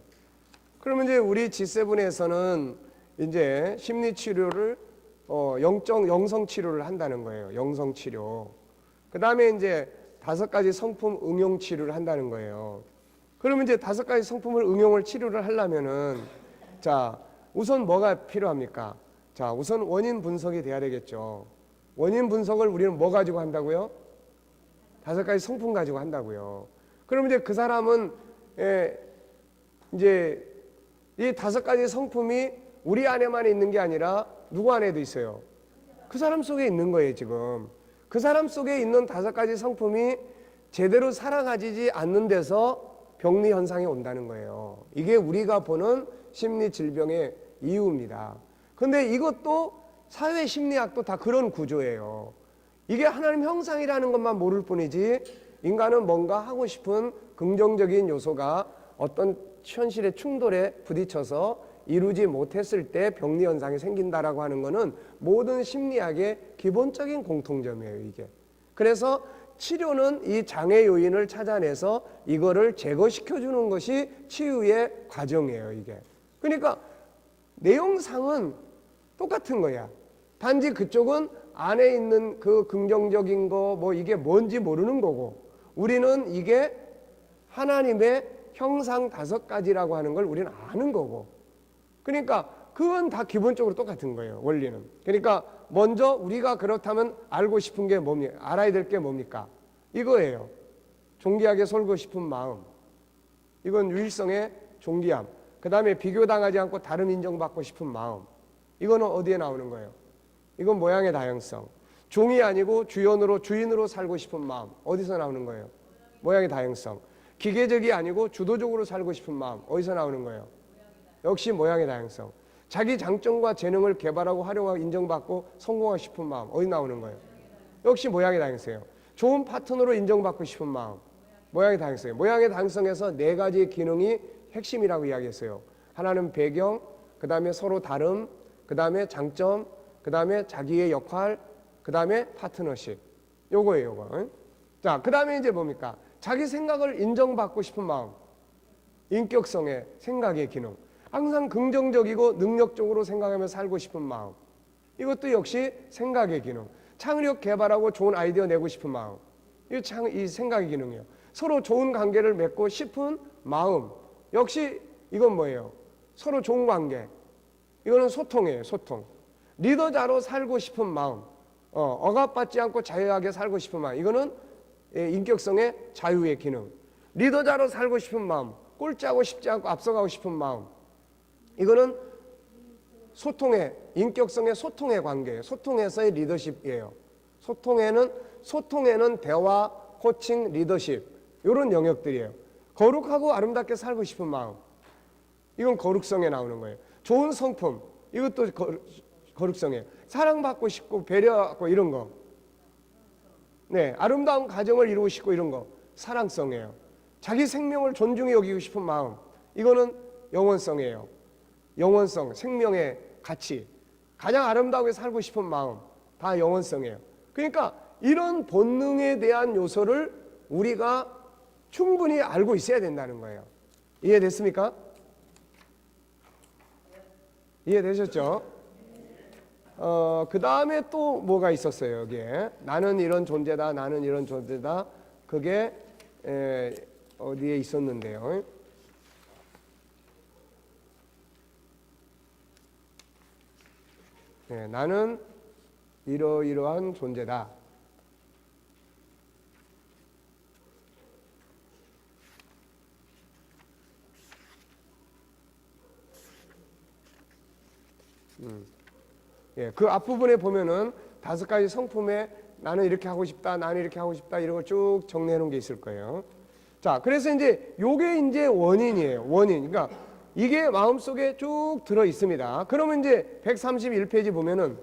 그러면 이제 우리 G7에서는 이제 심리 치료를 영성 치료를 한다는 거예요. 영성 치료. 그다음에 이제 5가지 성품 응용 치료를 한다는 거예요. 그러면 이제 5가지 성품을 응용을 치료를 하려면은, 자, 우선 뭐가 필요합니까? 자, 우선 원인 분석이 돼야 되겠죠. 원인 분석을 우리는 뭐 가지고 한다고요? 5가지 성품 가지고 한다고요. 그럼 이제 그 사람은 이제 이 5가지 성품이 우리 안에만 있는 게 아니라 누구 안에도 있어요? 그 사람 속에 있는 거예요, 지금. 그 사람 속에 있는 5가지 성품이 제대로 살아가지지 않는 데서 병리 현상이 온다는 거예요. 이게 우리가 보는 심리 질병의 이유입니다. 근데 이것도 사회 심리학도 다 그런 구조예요. 이게 하나님 형상이라는 것만 모를 뿐이지 인간은 뭔가 하고 싶은 긍정적인 요소가 어떤 현실의 충돌에 부딪혀서 이루지 못했을 때 병리 현상이 생긴다라고 하는 것은 모든 심리학의 기본적인 공통점이에요, 이게. 그래서 치료는 이 장애 요인을 찾아내서 이거를 제거시켜 주는 것이 치유의 과정이에요, 이게. 그러니까 내용상은 똑같은 거야. 단지 그쪽은 안에 있는 그 긍정적인 거 뭐 이게 뭔지 모르는 거고, 우리는 이게 하나님의 형상 5가지라고 하는 걸 우리는 아는 거고. 그러니까 그건 다 기본적으로 똑같은 거예요, 원리는. 그러니까 먼저 우리가 그렇다면 알고 싶은 게 뭡니까? 알아야 될 게 뭡니까? 이거예요. 존귀하게 살고 싶은 마음. 이건 유일성의 존귀함. 그 다음에 비교당하지 않고 다른 인정받고 싶은 마음. 이거는 어디에 나오는 거예요? 이건 모양의 다양성. 종이 아니고 주인으로 살고 싶은 마음. 어디서 나오는 거예요? 모양의 다양성. 기계적이 아니고 주도적으로 살고 싶은 마음. 어디서 나오는 거예요? 역시 모양의 다양성. 자기 장점과 재능을 개발하고 활용하고 인정받고 성공하고 싶은 마음. 어디 나오는 거예요? 역시 모양의 다양성이에요. 좋은 파트너로 인정받고 싶은 마음. 모양의 다양성이에요. 모양의 다양성에서 4가지의 기능이 핵심이라고 이야기했어요. 하나는 배경, 그 다음에 서로 다름, 그 다음에 장점, 그 다음에 자기의 역할, 그 다음에 파트너십. 요거예요, 요거. 응? 자, 그 다음에 이제 뭡니까? 자기 생각을 인정받고 싶은 마음. 인격성의 생각의 기능. 항상 긍정적이고 능력적으로 생각하며 살고 싶은 마음. 이것도 역시 생각의 기능. 창의력 개발하고 좋은 아이디어 내고 싶은 마음. 이 생각의 기능이에요. 서로 좋은 관계를 맺고 싶은 마음. 역시 이건 뭐예요? 서로 좋은 관계. 이거는 소통이에요, 소통. 리더자로 살고 싶은 마음. 억압받지 않고 자유하게 살고 싶은 마음. 이거는 인격성의 자유의 기능. 리더자로 살고 싶은 마음. 꼴찌하고 싶지 않고 앞서가고 싶은 마음. 이거는 소통의, 인격성의 소통의 관계예요. 소통에서의 리더십이에요. 소통에는 대화, 코칭, 리더십 이런 영역들이에요. 거룩하고 아름답게 살고 싶은 마음. 이건 거룩성에 나오는 거예요. 좋은 성품. 이것도 거룩성이에요. 사랑받고 싶고 배려하고 이런 거. 네, 아름다운 가정을 이루고 싶고 이런 거. 사랑성이에요. 자기 생명을 존중해 여기고 싶은 마음. 이거는 영원성이에요. 영원성, 생명의 가치. 가장 아름다우게 살고 싶은 마음. 다 영원성이에요. 그러니까 이런 본능에 대한 요소를 우리가 충분히 알고 있어야 된다는 거예요. 이해됐습니까? 이해되셨죠? 그 다음에 또 뭐가 있었어요, 여기에. 나는 이런 존재다, 나는 이런 존재다. 그게 어디에 있었는데요. 네, 나는 이러이러한 존재다. 예, 그 앞부분에 보면은 5가지 성품에 나는 이렇게 하고 싶다, 나는 이렇게 하고 싶다 이런 걸 쭉 정리해 놓은 게 있을 거예요. 자, 그래서 이제 요게 이제 원인이에요. 원인. 그러니까 이게 마음속에 쭉 들어 있습니다. 그러면 이제 131페이지 보면은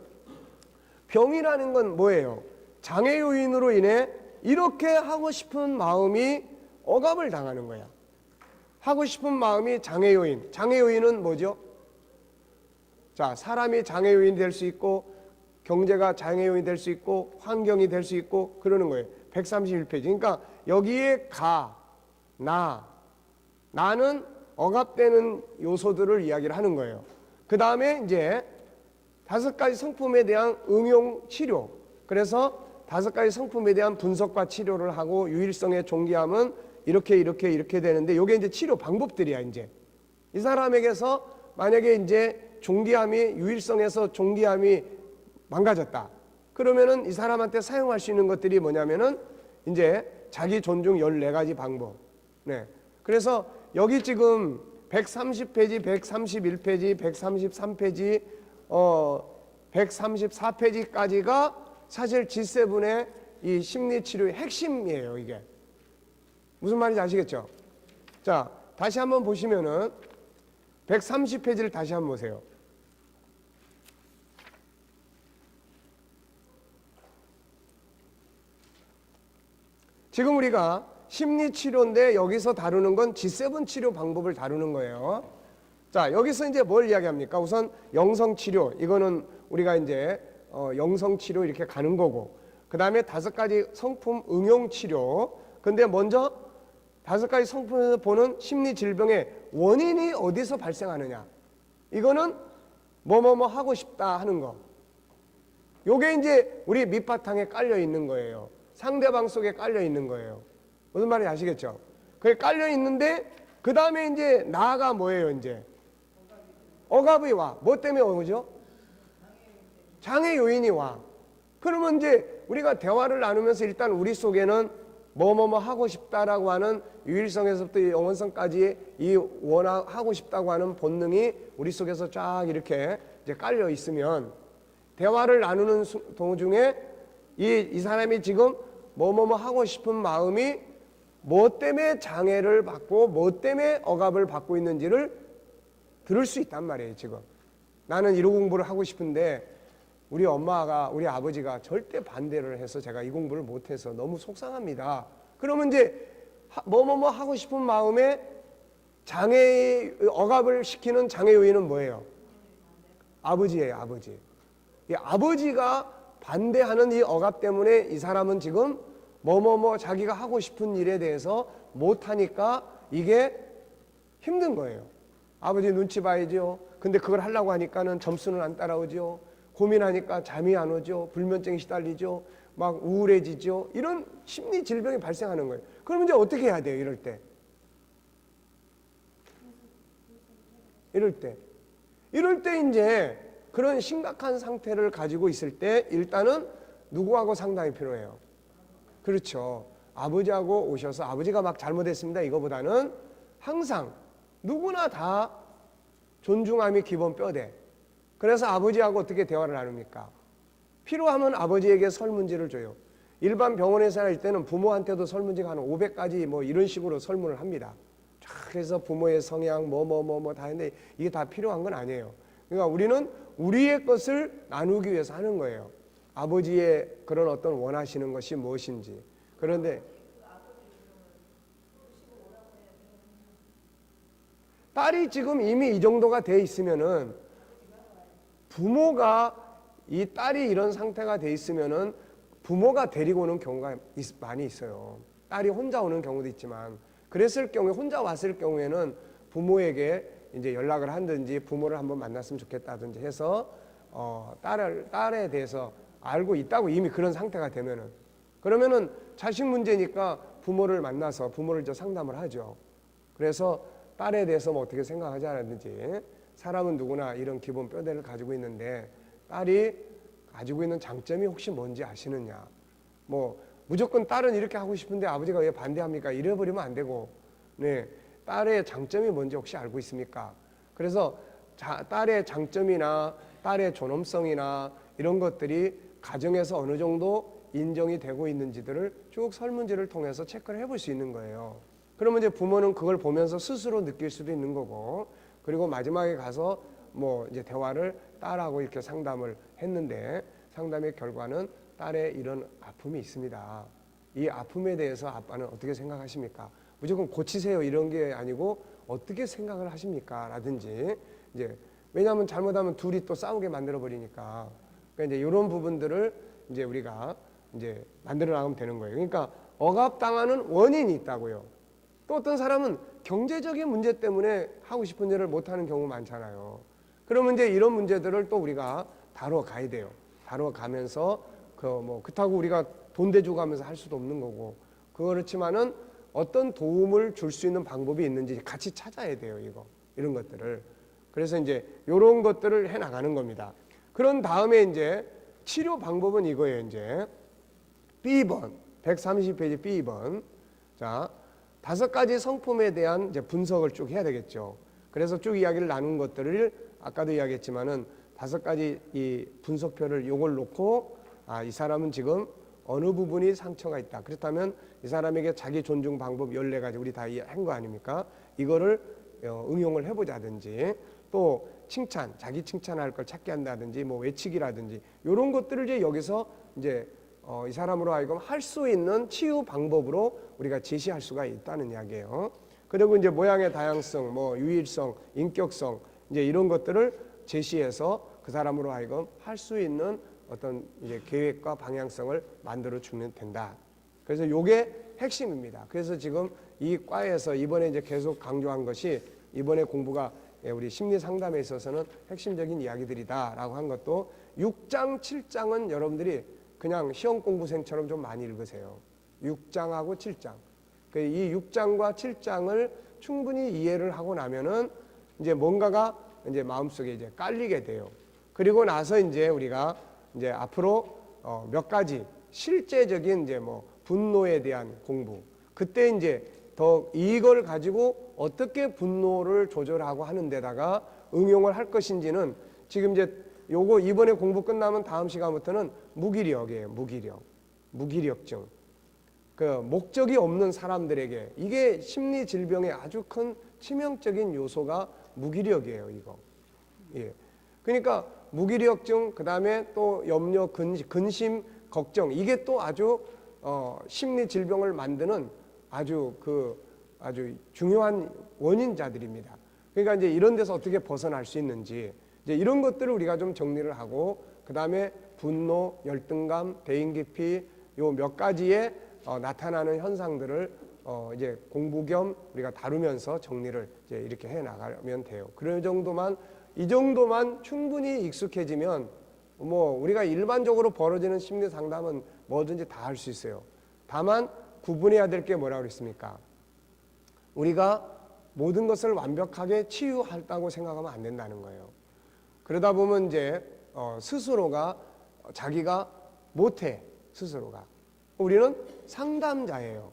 병이라는 건 뭐예요? 장애 요인으로 인해 이렇게 하고 싶은 마음이 억압을 당하는 거야. 하고 싶은 마음이 장애 요인. 장애 요인은 뭐죠? 자, 사람이 장애 요인이 될 수 있고 경제가 장애 요인이 될 수 있고 환경이 될 수 있고 그러는 거예요. 131페이지. 그러니까 여기에 나는 억압되는 요소들을 이야기를 하는 거예요. 그 다음에 이제 5가지 성품에 대한 응용 치료. 그래서 5가지 성품에 대한 분석과 치료를 하고 유일성의 존귀함은 이렇게 되는데 이게 이제 치료 방법들이야, 이제. 이 사람에게서 만약에 이제 존귀함이 유일성에서 존귀함이 망가졌다. 그러면은 이 사람한테 사용할 수 있는 것들이 뭐냐면은 이제 자기 존중 14가지 방법. 네. 그래서 여기 지금 130페이지, 131페이지, 133페이지, 134페이지까지가 사실 G7의 이 심리치료의 핵심이에요, 이게. 무슨 말인지 아시겠죠? 자, 다시 한번 보시면은 130페이지를 다시 한번 보세요. 지금 우리가 심리치료인데 여기서 다루는 건 G7 치료 방법을 다루는 거예요. 자, 여기서 이제 뭘 이야기합니까? 우선 영성치료, 이거는 우리가 이제 영성치료 이렇게 가는 거고, 그 다음에 5가지 성품 응용치료. 근데 먼저 5가지 성품에서 보는 심리질병의 원인이 어디서 발생하느냐, 이거는 뭐뭐뭐 하고 싶다 하는 거. 요게 이제 우리 밑바탕에 깔려 있는 거예요. 상대방 속에 깔려 있는 거예요. 무슨 말인지 아시겠죠? 그게 깔려 있는데 그 다음에 이제 나가 뭐예요? 이제 억압이 와. 뭐 때문에 오죠? 장애 요인이 와. 그러면 이제 우리가 대화를 나누면서 일단 우리 속에는 뭐뭐뭐 하고 싶다라고 하는 유일성에서부터 영원성까지 이 원하고 싶다고 하는 본능이 우리 속에서 쫙 이렇게 이제 깔려 있으면 대화를 나누는 도중에 이 사람이 지금 뭐뭐뭐 하고 싶은 마음이 뭐 때문에 장애를 받고 뭐 때문에 억압을 받고 있는지를 들을 수 있단 말이에요. 지금 나는 이런 공부를 하고 싶은데 우리 엄마가 우리 아버지가 절대 반대를 해서 제가 이 공부를 못해서 너무 속상합니다. 그러면 이제 뭐뭐뭐 하고 싶은 마음에 장애 억압을 시키는 장애 요인은 뭐예요? 아버지예요. 아버지. 이 아버지가 반대하는 이 억압 때문에 이 사람은 지금 뭐뭐뭐 자기가 하고 싶은 일에 대해서 못하니까 이게 힘든 거예요. 아버지 눈치 봐야죠. 근데 그걸 하려고 하니까는 점수는 안 따라오죠. 고민하니까 잠이 안 오죠. 불면증이 시달리죠. 막 우울해지죠. 이런 심리 질병이 발생하는 거예요. 그럼 이제 어떻게 해야 돼요? 이럴 때. 이럴 때 이제 그런 심각한 상태를 가지고 있을 때 일단은 누구하고 상담이 필요해요? 그렇죠. 아버지하고 오셔서 아버지가 막 잘못했습니다 이거보다는 항상 누구나 다 존중함이 기본 뼈대. 그래서 아버지하고 어떻게 대화를 나눕니까? 필요하면 아버지에게 설문지를 줘요. 일반 병원에서 할 때는 부모한테도 설문지가 한 500가지 뭐 이런 식으로 설문을 합니다. 쫙 해서 부모의 성향 뭐 다 했는데 이게 다 필요한 건 아니에요. 그러니까 우리는 우리의 것을 나누기 위해서 하는 거예요. 아버지의 그런 어떤 원하시는 것이 무엇인지. 그런데 딸이 지금 이미 이 정도가 돼 있으면은 부모가 이 딸이 이런 상태가 돼 있으면은 부모가 데리고 오는 경우가 많이 있어요. 딸이 혼자 오는 경우도 있지만 그랬을 경우에 혼자 왔을 경우에는 부모에게 이제 연락을 하든지 부모를 한번 만났으면 좋겠다든지 해서 딸에 대해서 알고 있다고 이미 그런 상태가 되면은 그러면은 자식 문제니까 부모를 만나서 부모를 저 상담을 하죠. 그래서 딸에 대해서 뭐 어떻게 생각하자라든지 사람은 누구나 이런 기본 뼈대를 가지고 있는데 딸이 가지고 있는 장점이 혹시 뭔지 아시느냐. 뭐 무조건 딸은 이렇게 하고 싶은데 아버지가 왜 반대합니까? 이래버리면 안 되고, 네, 딸의 장점이 뭔지 혹시 알고 있습니까? 그래서 딸의 장점이나 딸의 존엄성이나 이런 것들이 가정에서 어느 정도 인정이 되고 있는지들을 쭉 설문지를 통해서 체크를 해볼 수 있는 거예요. 그러면 이제 부모는 그걸 보면서 스스로 느낄 수도 있는 거고, 그리고 마지막에 가서 뭐 이제 대화를 딸하고 이렇게 상담을 했는데 상담의 결과는 딸의 이런 아픔이 있습니다. 이 아픔에 대해서 아빠는 어떻게 생각하십니까? 무조건 고치세요 이런 게 아니고 어떻게 생각을 하십니까? 라든지 이제 왜냐하면 잘못하면 둘이 또 싸우게 만들어 버리니까 그러니까 이제 이런 부분들을 이제 우리가 이제 만들어 나가면 되는 거예요. 그러니까 억압당하는 원인이 있다고요. 또 어떤 사람은 경제적인 문제 때문에 하고 싶은 일을 못하는 경우 많잖아요. 그러면 이제 이런 문제들을 또 우리가 다뤄가야 돼요. 다뤄가면서 그렇다고 우리가 돈 대주고 하면서 할 수도 없는 거고 그렇지만은 어떤 도움을 줄 수 있는 방법이 있는지 같이 찾아야 돼요. 이런 것들을. 그래서 이제 이런 것들을 해 나가는 겁니다. 그런 다음에 이제 치료 방법은 이거예요. 이제 B번 130페이지 B번. 자, 5가지 성품에 대한 이제 분석을 쭉 해야 되겠죠. 그래서 쭉 이야기를 나눈 것들을 아까도 이야기했지만은 5가지 이 분석표를 요걸 놓고 이 사람은 지금 어느 부분이 상처가 있다. 그렇다면 이 사람에게 자기 존중 방법 14가지 우리 다 한 거 아닙니까? 이거를 응용을 해보자든지 또 칭찬, 자기 칭찬할 걸 찾게 한다든지 뭐 외치기라든지 이런 것들을 이제 여기서 이제 이 사람으로 하여금 할 수 있는 치유 방법으로 우리가 제시할 수가 있다는 이야기예요. 그리고 이제 모양의 다양성, 뭐 유일성, 인격성 이제 이런 것들을 제시해서 그 사람으로 하여금 할 수 있는 어떤 이제 계획과 방향성을 만들어 주면 된다. 그래서 요게 핵심입니다. 그래서 지금 이 과에서 이번에 이제 계속 강조한 것이 이번에 공부가 우리 심리 상담에 있어서는 핵심적인 이야기들이다라고 한 것도 6장, 7장은 여러분들이 그냥 시험 공부생처럼 좀 많이 읽으세요. 6장하고 7장. 이 6장과 7장을 충분히 이해를 하고 나면은 이제 뭔가가 이제 마음속에 이제 깔리게 돼요. 그리고 나서 이제 우리가 이제 앞으로 몇 가지 실제적인 이제 뭐 분노에 대한 공부. 그때 이제 더 이걸 가지고 어떻게 분노를 조절하고 하는 데다가 응용을 할 것인지는 지금 이제 요거 이번에 공부 끝나면 다음 시간부터는 무기력이에요. 무기력증. 그 목적이 없는 사람들에게 이게 심리 질병의 아주 큰 치명적인 요소가 무기력이에요. 이거. 예. 그러니까 무기력증, 그 다음에 또 염려, 근심, 걱정 이게 또 아주 심리 질병을 만드는 아주 중요한 원인자들입니다. 그러니까 이제 이런 데서 어떻게 벗어날 수 있는지 이제 이런 것들을 우리가 좀 정리를 하고 그 다음에 분노, 열등감, 대인기피 요 몇 가지의 나타나는 현상들을 이제 공부 겸 우리가 다루면서 정리를 이제 이렇게 해 나가면 돼요. 이 정도만 충분히 익숙해지면 뭐 우리가 일반적으로 벌어지는 심리 상담은 뭐든지 다 할 수 있어요. 다만 구분해야 될 게 뭐라고 그랬습니까? 우리가 모든 것을 완벽하게 치유한다고 생각하면 안 된다는 거예요. 그러다 보면 이제 스스로가 자기가 못해. 스스로가. 우리는 상담자예요.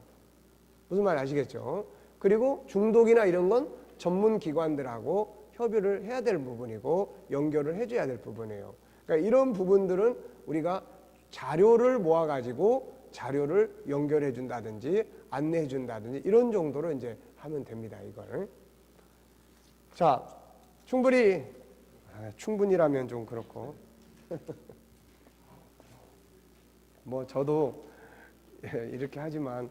무슨 말 아시겠죠? 그리고 중독이나 이런 건 전문 기관들하고 협의를 해야 될 부분이고 연결을 해줘야 될 부분이에요. 그러니까 이런 부분들은 우리가 자료를 모아가지고 자료를 연결해 준다든지 안내해 준다든지 이런 정도로 이제 하면 됩니다. 이걸. 자, 충분히라면 좀 그렇고 뭐 저도 이렇게 하지만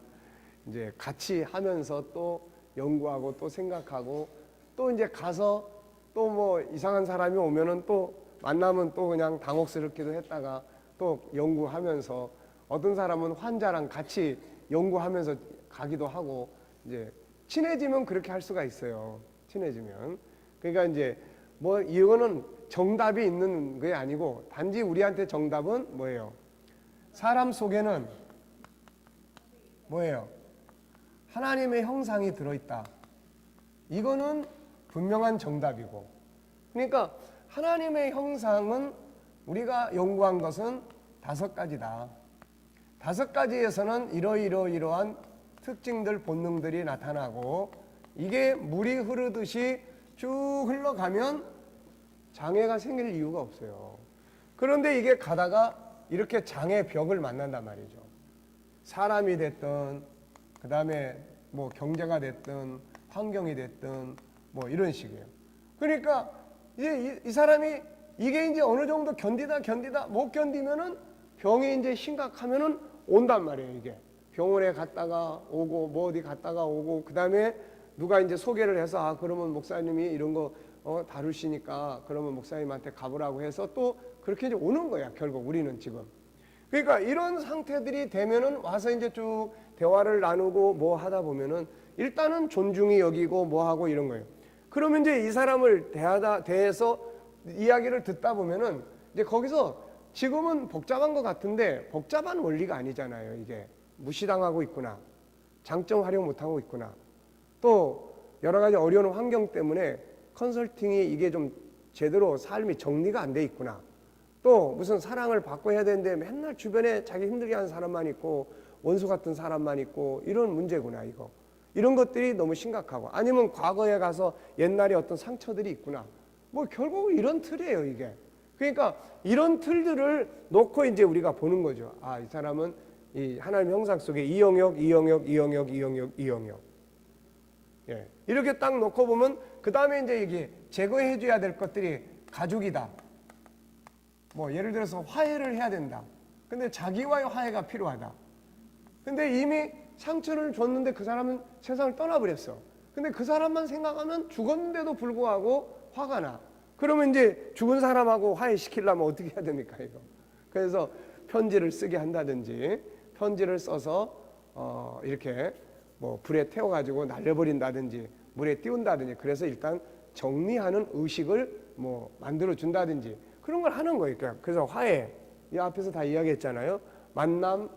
이제 같이 하면서 또 연구하고 또 생각하고 또 이제 가서 또 뭐 이상한 사람이 오면은 또 만나면 또 그냥 당혹스럽기도 했다가 또 연구하면서 어떤 사람은 환자랑 같이 연구하면서 가기도 하고 이제 친해지면 그렇게 할 수가 있어요. 친해지면. 그러니까 이제 뭐 이거는 정답이 있는 게 아니고 단지 우리한테 정답은 뭐예요? 사람 속에는 뭐예요? 하나님의 형상이 들어있다. 이거는 분명한 정답이고. 그러니까 하나님의 형상은 우리가 연구한 것은 5가지다. 5가지에서는 이러한 특징들, 본능들이 나타나고 이게 물이 흐르듯이 쭉 흘러가면 장애가 생길 이유가 없어요. 그런데 이게 가다가 이렇게 장애 벽을 만난단 말이죠. 사람이 됐든 그 다음에 뭐 경제가 됐든 환경이 됐든 뭐 이런 식이에요. 그러니까 이제 이 사람이 이게 이제 어느 정도 견디다 못 견디면은 병이 이제 심각하면은 온단 말이에요. 이게 병원에 갔다가 오고 뭐 어디 갔다가 오고 그 다음에 누가 이제 소개를 해서 그러면 목사님이 이런 거 다루시니까 그러면 목사님한테 가보라고 해서 또 그렇게 이제 오는 거야. 결국 우리는 지금. 그러니까 이런 상태들이 되면은 와서 이제 쭉 대화를 나누고 뭐 하다 보면은 일단은 존중이 여기고 뭐 하고 이런 거예요. 그러면 이제 이 사람을 대해서 이야기를 듣다 보면은 이제 거기서 지금은 복잡한 것 같은데 복잡한 원리가 아니잖아요. 이게 무시당하고 있구나. 장점 활용 못하고 있구나. 또 여러 가지 어려운 환경 때문에 컨설팅이 이게 좀 제대로 삶이 정리가 안 돼 있구나. 또 무슨 사랑을 받고 해야 되는데 맨날 주변에 자기 힘들게 하는 사람만 있고 원수 같은 사람만 있고 이런 문제구나 이거. 이런 것들이 너무 심각하고 아니면 과거에 가서 옛날에 어떤 상처들이 있구나. 뭐 결국 이런 틀이에요 이게. 그러니까 이런 틀들을 놓고 이제 우리가 보는 거죠. 아, 이 사람은 이 하나님 형상 속에 이 영역, 이 영역, 이 영역, 이 영역, 이 영역. 예. 이렇게 딱 놓고 보면 그 다음에 이제 이게 제거해 줘야 될 것들이 가족이다. 뭐 예를 들어서 화해를 해야 된다. 근데 자기와의 화해가 필요하다. 근데 이미 상처를 줬는데 그 사람은 세상을 떠나버렸어. 근데 그 사람만 생각하면 죽었는데도 불구하고 화가 나. 그러면 이제 죽은 사람하고 화해시키려면 어떻게 해야 됩니까 이거. 그래서 편지를 쓰게 한다든지 편지를 써서 이렇게 뭐 불에 태워가지고 날려버린다든지 물에 띄운다든지 그래서 일단 정리하는 의식을 뭐 만들어 준다든지 그런 걸 하는 거예요. 그래서 화해, 이 앞에서 다 이야기했잖아요. 만남,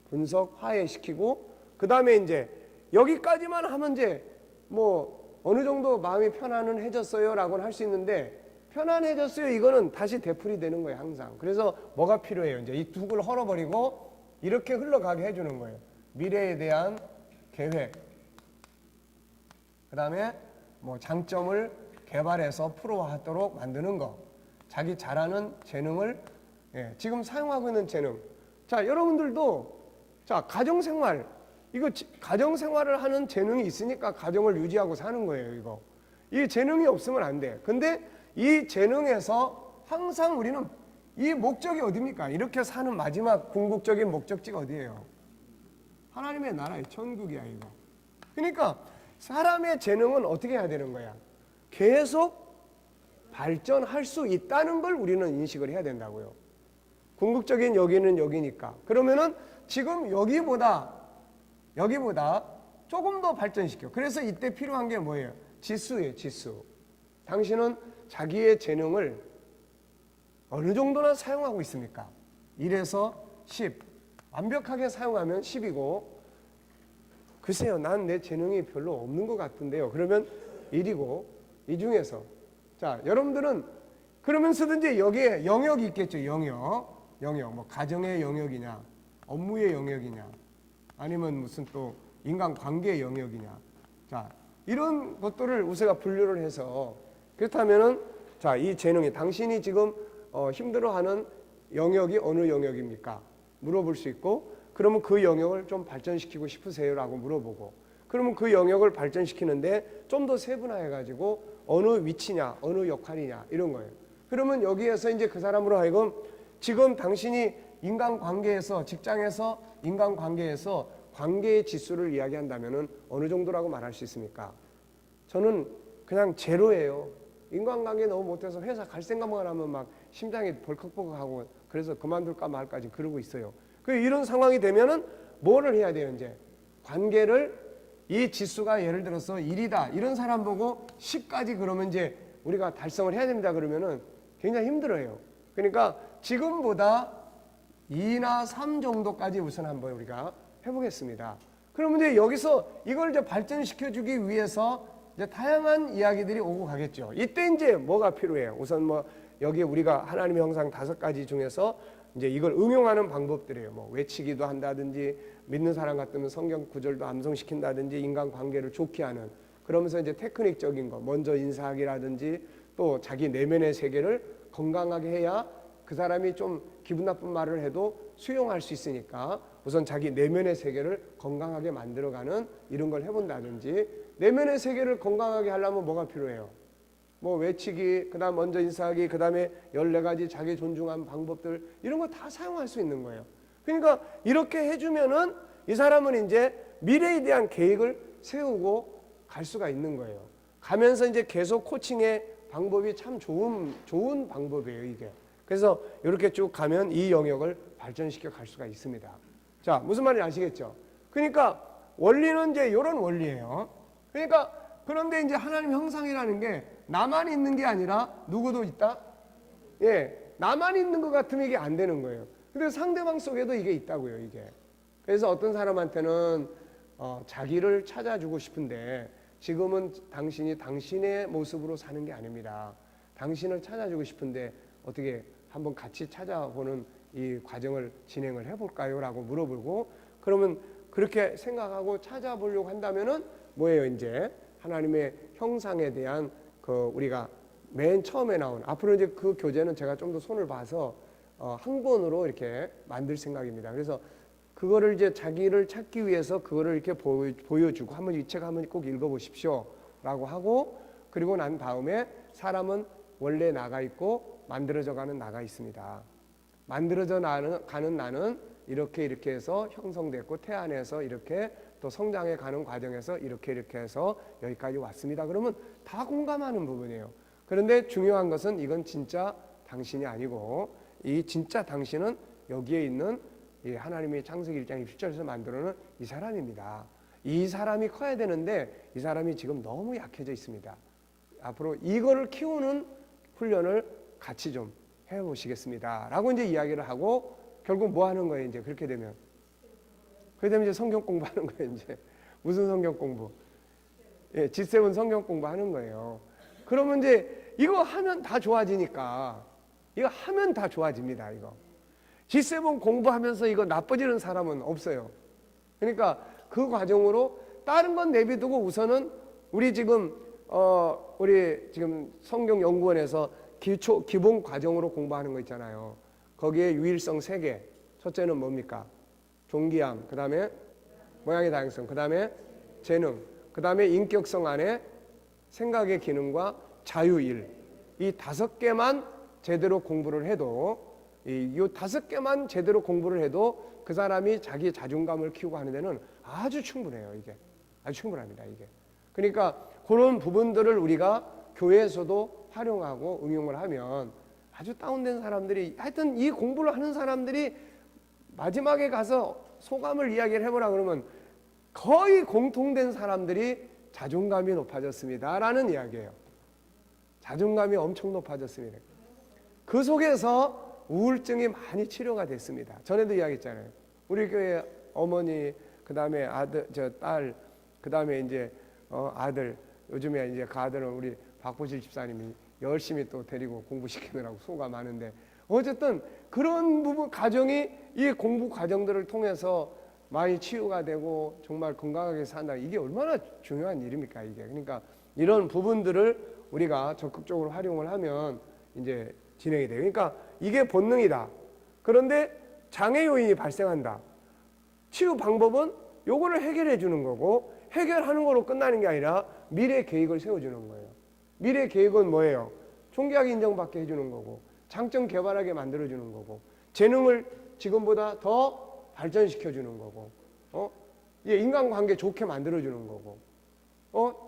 분석, 화해시키고 그 다음에 이제 여기까지만 하면 이제 뭐 어느 정도 마음이 편안해졌어요 라고는 할 수 있는데 편안해졌어요 이거는 다시 되풀이 되는 거예요 항상. 그래서 뭐가 필요해요? 이제 이 둑을 헐어버리고 이렇게 흘러가게 해주는 거예요. 미래에 대한 계획, 그 다음에 뭐 장점을 개발해서 프로화하도록 만드는 거, 자기 잘하는 재능을 지금 사용하고 있는 재능. 자, 여러분들도 자 가정생활 이거 가정생활을 하는 재능이 있으니까 가정을 유지하고 사는 거예요. 이거 이 재능이 없으면 안 돼. 근데 이 재능에서 항상 우리는 이 목적이 어디입니까? 이렇게 사는 마지막 궁극적인 목적지가 어디예요? 하나님의 나라의 천국이야 이거. 그러니까 사람의 재능은 어떻게 해야 되는 거야? 계속 발전할 수 있다는 걸 우리는 인식을 해야 된다고요. 궁극적인 여기는 여기니까. 그러면은 지금 여기보다 조금 더 발전시켜. 그래서 이때 필요한 게 뭐예요? 지수예요, 지수. 당신은 자기의 재능을 어느 정도나 사용하고 있습니까? 1에서 10. 완벽하게 사용하면 10이고, 글쎄요, 난 내 재능이 별로 없는 것 같은데요. 그러면 1이고, 이 중에서. 자, 여러분들은 그러면서든지 여기에 영역이 있겠죠, 영역. 뭐, 가정의 영역이냐, 업무의 영역이냐, 아니면 무슨 또 인간관계의 영역이냐. 자, 이런 것들을 우리가 분류를 해서 그렇다면은 자, 이 재능이 당신이 지금 힘들어하는 영역이 어느 영역입니까? 물어볼 수 있고 그러면 그 영역을 좀 발전시키고 싶으세요? 라고 물어보고 그러면 그 영역을 발전시키는데 좀 더 세분화해가지고 어느 위치냐 어느 역할이냐 이런 거예요. 그러면 여기에서 이제 그 사람으로 하여금 지금 당신이 인간관계에서 직장에서 인간관계에서 관계의 지수를 이야기한다면은 어느 정도라고 말할 수 있습니까? 저는 그냥 제로예요. 인간관계 너무 못해서 회사 갈 생각만 하면 막 심장이 벌컥벌컥하고 그래서 그만둘까 말까지 그러고 있어요. 이런 상황이 되면은 뭐를 해야 돼요? 이제 관계를 이 지수가 예를 들어서 1이다 이런 사람 보고 10까지 그러면 이제 우리가 달성을 해야 됩니다. 그러면은 굉장히 힘들어요. 그러니까 지금보다 2나 3 정도까지 우선 한번 우리가 해보겠습니다. 그러면 이제 여기서 이걸 이제 발전시켜주기 위해서 이제 다양한 이야기들이 오고 가겠죠. 이때 이제 뭐가 필요해요? 우선 뭐 여기 우리가 하나님의 형상 5가지 중에서 이제 이걸 응용하는 방법들이에요. 뭐 외치기도 한다든지 믿는 사람 같으면 성경 구절도 암송시킨다든지 인간관계를 좋게 하는 그러면서 이제 테크닉적인 거 먼저 인사하기라든지 또 자기 내면의 세계를 건강하게 해야 그 사람이 좀 기분 나쁜 말을 해도 수용할 수 있으니까 우선 자기 내면의 세계를 건강하게 만들어가는 이런 걸 해본다든지 내면의 세계를 건강하게 하려면 뭐가 필요해요? 뭐 외치기, 그 다음 먼저 인사하기, 그 다음에 14가지 자기 존중하는 방법들 이런 거 다 사용할 수 있는 거예요. 그러니까 이렇게 해주면은 이 사람은 이제 미래에 대한 계획을 세우고 갈 수가 있는 거예요. 가면서 이제 계속 코칭의 방법이 참 좋은 방법이에요, 이게. 그래서 이렇게 쭉 가면 이 영역을 발전시켜 갈 수가 있습니다. 자, 무슨 말인지 아시겠죠? 그러니까 원리는 이제 이런 원리예요. 그러니까 그런데 이제 하나님 형상이라는 게 나만 있는 게 아니라 누구도 있다? 예, 나만 있는 것 같으면 이게 안 되는 거예요. 근데 상대방 속에도 이게 있다고요, 이게. 그래서 어떤 사람한테는 자기를 찾아주고 싶은데 지금은 당신이 당신의 모습으로 사는 게 아닙니다. 당신을 찾아주고 싶은데 어떻게 한번 같이 찾아보는 이 과정을 진행을 해볼까요? 라고 물어보고, 그러면 그렇게 생각하고 찾아보려고 한다면은 뭐예요? 이제 하나님의 형상에 대한 그 우리가 맨 처음에 나온, 앞으로 이제 그 교재는 제가 좀 더 손을 봐서 한 권으로 이렇게 만들 생각입니다. 그래서 그거를 이제 자기를 찾기 위해서 그거를 이렇게 보여주고, 한번 이 책 한번 꼭 읽어보십시오 라고 하고, 그리고 난 다음에 사람은 원래 나가 있고 만들어져 가는 나가 있습니다. 만들어져 가는 나는 이렇게 해서 형성됐고, 태안에서 이렇게 또 성장해 가는 과정에서 이렇게 해서 여기까지 왔습니다. 그러면 다 공감하는 부분이에요. 그런데 중요한 것은 이건 진짜 당신이 아니고, 이 진짜 당신은 여기에 있는 이 하나님의 창세기 1장 17절에서 만들어놓은 이 사람입니다. 이 사람이 커야 되는데 이 사람이 지금 너무 약해져 있습니다. 앞으로 이거를 키우는 훈련을 같이 좀 해보시겠습니다 라고 이제 이야기를 하고, 결국 뭐 하는 거예요? 이제 그렇게 되면 이제 성경 공부하는 거예요. 이제 무슨 성경 공부? 예, G7 성경 공부하는 거예요. 그러면 이제 이거 하면 다 좋아지니까, 이거 하면 다 좋아집니다. 이거 G7 공부하면서 이거 나빠지는 사람은 없어요. 그러니까 그 과정으로 다른 건 내비두고 우선은 우리 지금 성경연구원에서 기본 과정으로 공부하는 거 있잖아요. 거기에 유일성 3개. 첫째는 뭡니까? 종기함, 그 다음에 모양의 다양성, 그 다음에 재능, 그 다음에 인격성 안에 생각의 기능과 자유일. 이 5개만 제대로 공부를 해도, 이 5개만 제대로 공부를 해도 그 사람이 자기 자존감을 키우고 하는 데는 아주 충분해요. 이게 아주 충분합니다. 이게. 그러니까 그런 부분들을 우리가 교회에서도 활용하고 응용을 하면 아주 다운된 사람들이, 하여튼 이 공부를 하는 사람들이 마지막에 가서 소감을 이야기를 해보라 그러면 거의 공통된 사람들이 자존감이 높아졌습니다 라는 이야기예요. 자존감이 엄청 높아졌습니다. 그 속에서 우울증이 많이 치료가 됐습니다. 전에도 이야기했잖아요. 우리 교회 어머니, 그 다음에 아들, 딸, 그 다음에 이제 아들, 요즘에 이제 그 아들은 우리 박보실 집사님이 열심히 또 데리고 공부시키느라고 수고가 많은데, 어쨌든 그런 부분 가정이 이 공부 과정들을 통해서 많이 치유가 되고 정말 건강하게 산다. 이게 얼마나 중요한 일입니까 이게. 그러니까 이런 부분들을 우리가 적극적으로 활용을 하면 이제 진행이 돼요. 그러니까 이게 본능이다. 그런데 장애 요인이 발생한다. 치유 방법은 요거를 해결해 주는 거고, 해결하는 거로 끝나는 게 아니라 미래 계획을 세워주는 거예요. 미래 계획은 뭐예요? 존귀하게 인정받게 해주는 거고, 장점 개발하게 만들어주는 거고, 재능을 지금보다 더 발전시켜주는 거고, 인간관계 좋게 만들어주는 거고,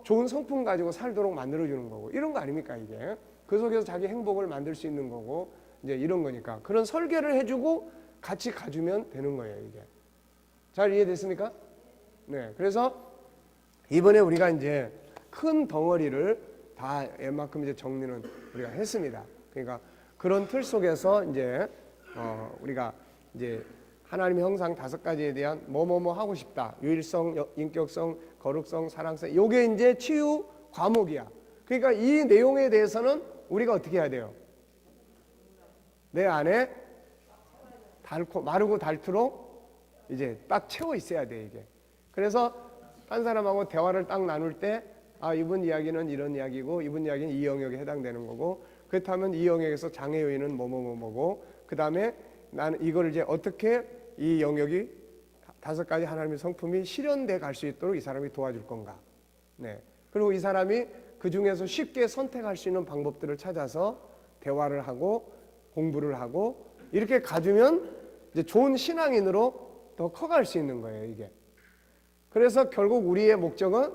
좋은 성품 가지고 살도록 만들어주는 거고, 이런 거 아닙니까 이게? 그 속에서 자기 행복을 만들 수 있는 거고, 이제 이런 거니까 그런 설계를 해주고 같이 가주면 되는 거예요 이게. 잘 이해됐습니까? 네. 그래서 이번에 우리가 이제 큰 덩어리를 다 웬만큼 이제 정리는 우리가 했습니다. 그러니까 그런 틀 속에서 이제 우리가 이제 하나님의 형상 5가지에 대한 뭐뭐뭐 하고 싶다. 유일성, 인격성, 거룩성, 사랑성. 요게 이제 치유 과목이야. 그러니까 이 내용에 대해서는 우리가 어떻게 해야 돼요? 내 안에 마르고 닳도록 이제 딱 채워 있어야 돼 이게. 그래서 한 사람하고 대화를 딱 나눌 때, 아, 이분 이야기는 이런 이야기고, 이분 이야기는 이 영역에 해당되는 거고, 그렇다면 이 영역에서 장애 요인은 뭐고, 그 다음에 나는 이걸 이제 어떻게 이 영역이 5가지 하나님의 성품이 실현돼 갈 수 있도록 이 사람이 도와줄 건가. 네. 그리고 이 사람이 그 중에서 쉽게 선택할 수 있는 방법들을 찾아서 대화를 하고 공부를 하고 이렇게 가주면 이제 좋은 신앙인으로 더 커갈 수 있는 거예요, 이게. 그래서 결국 우리의 목적은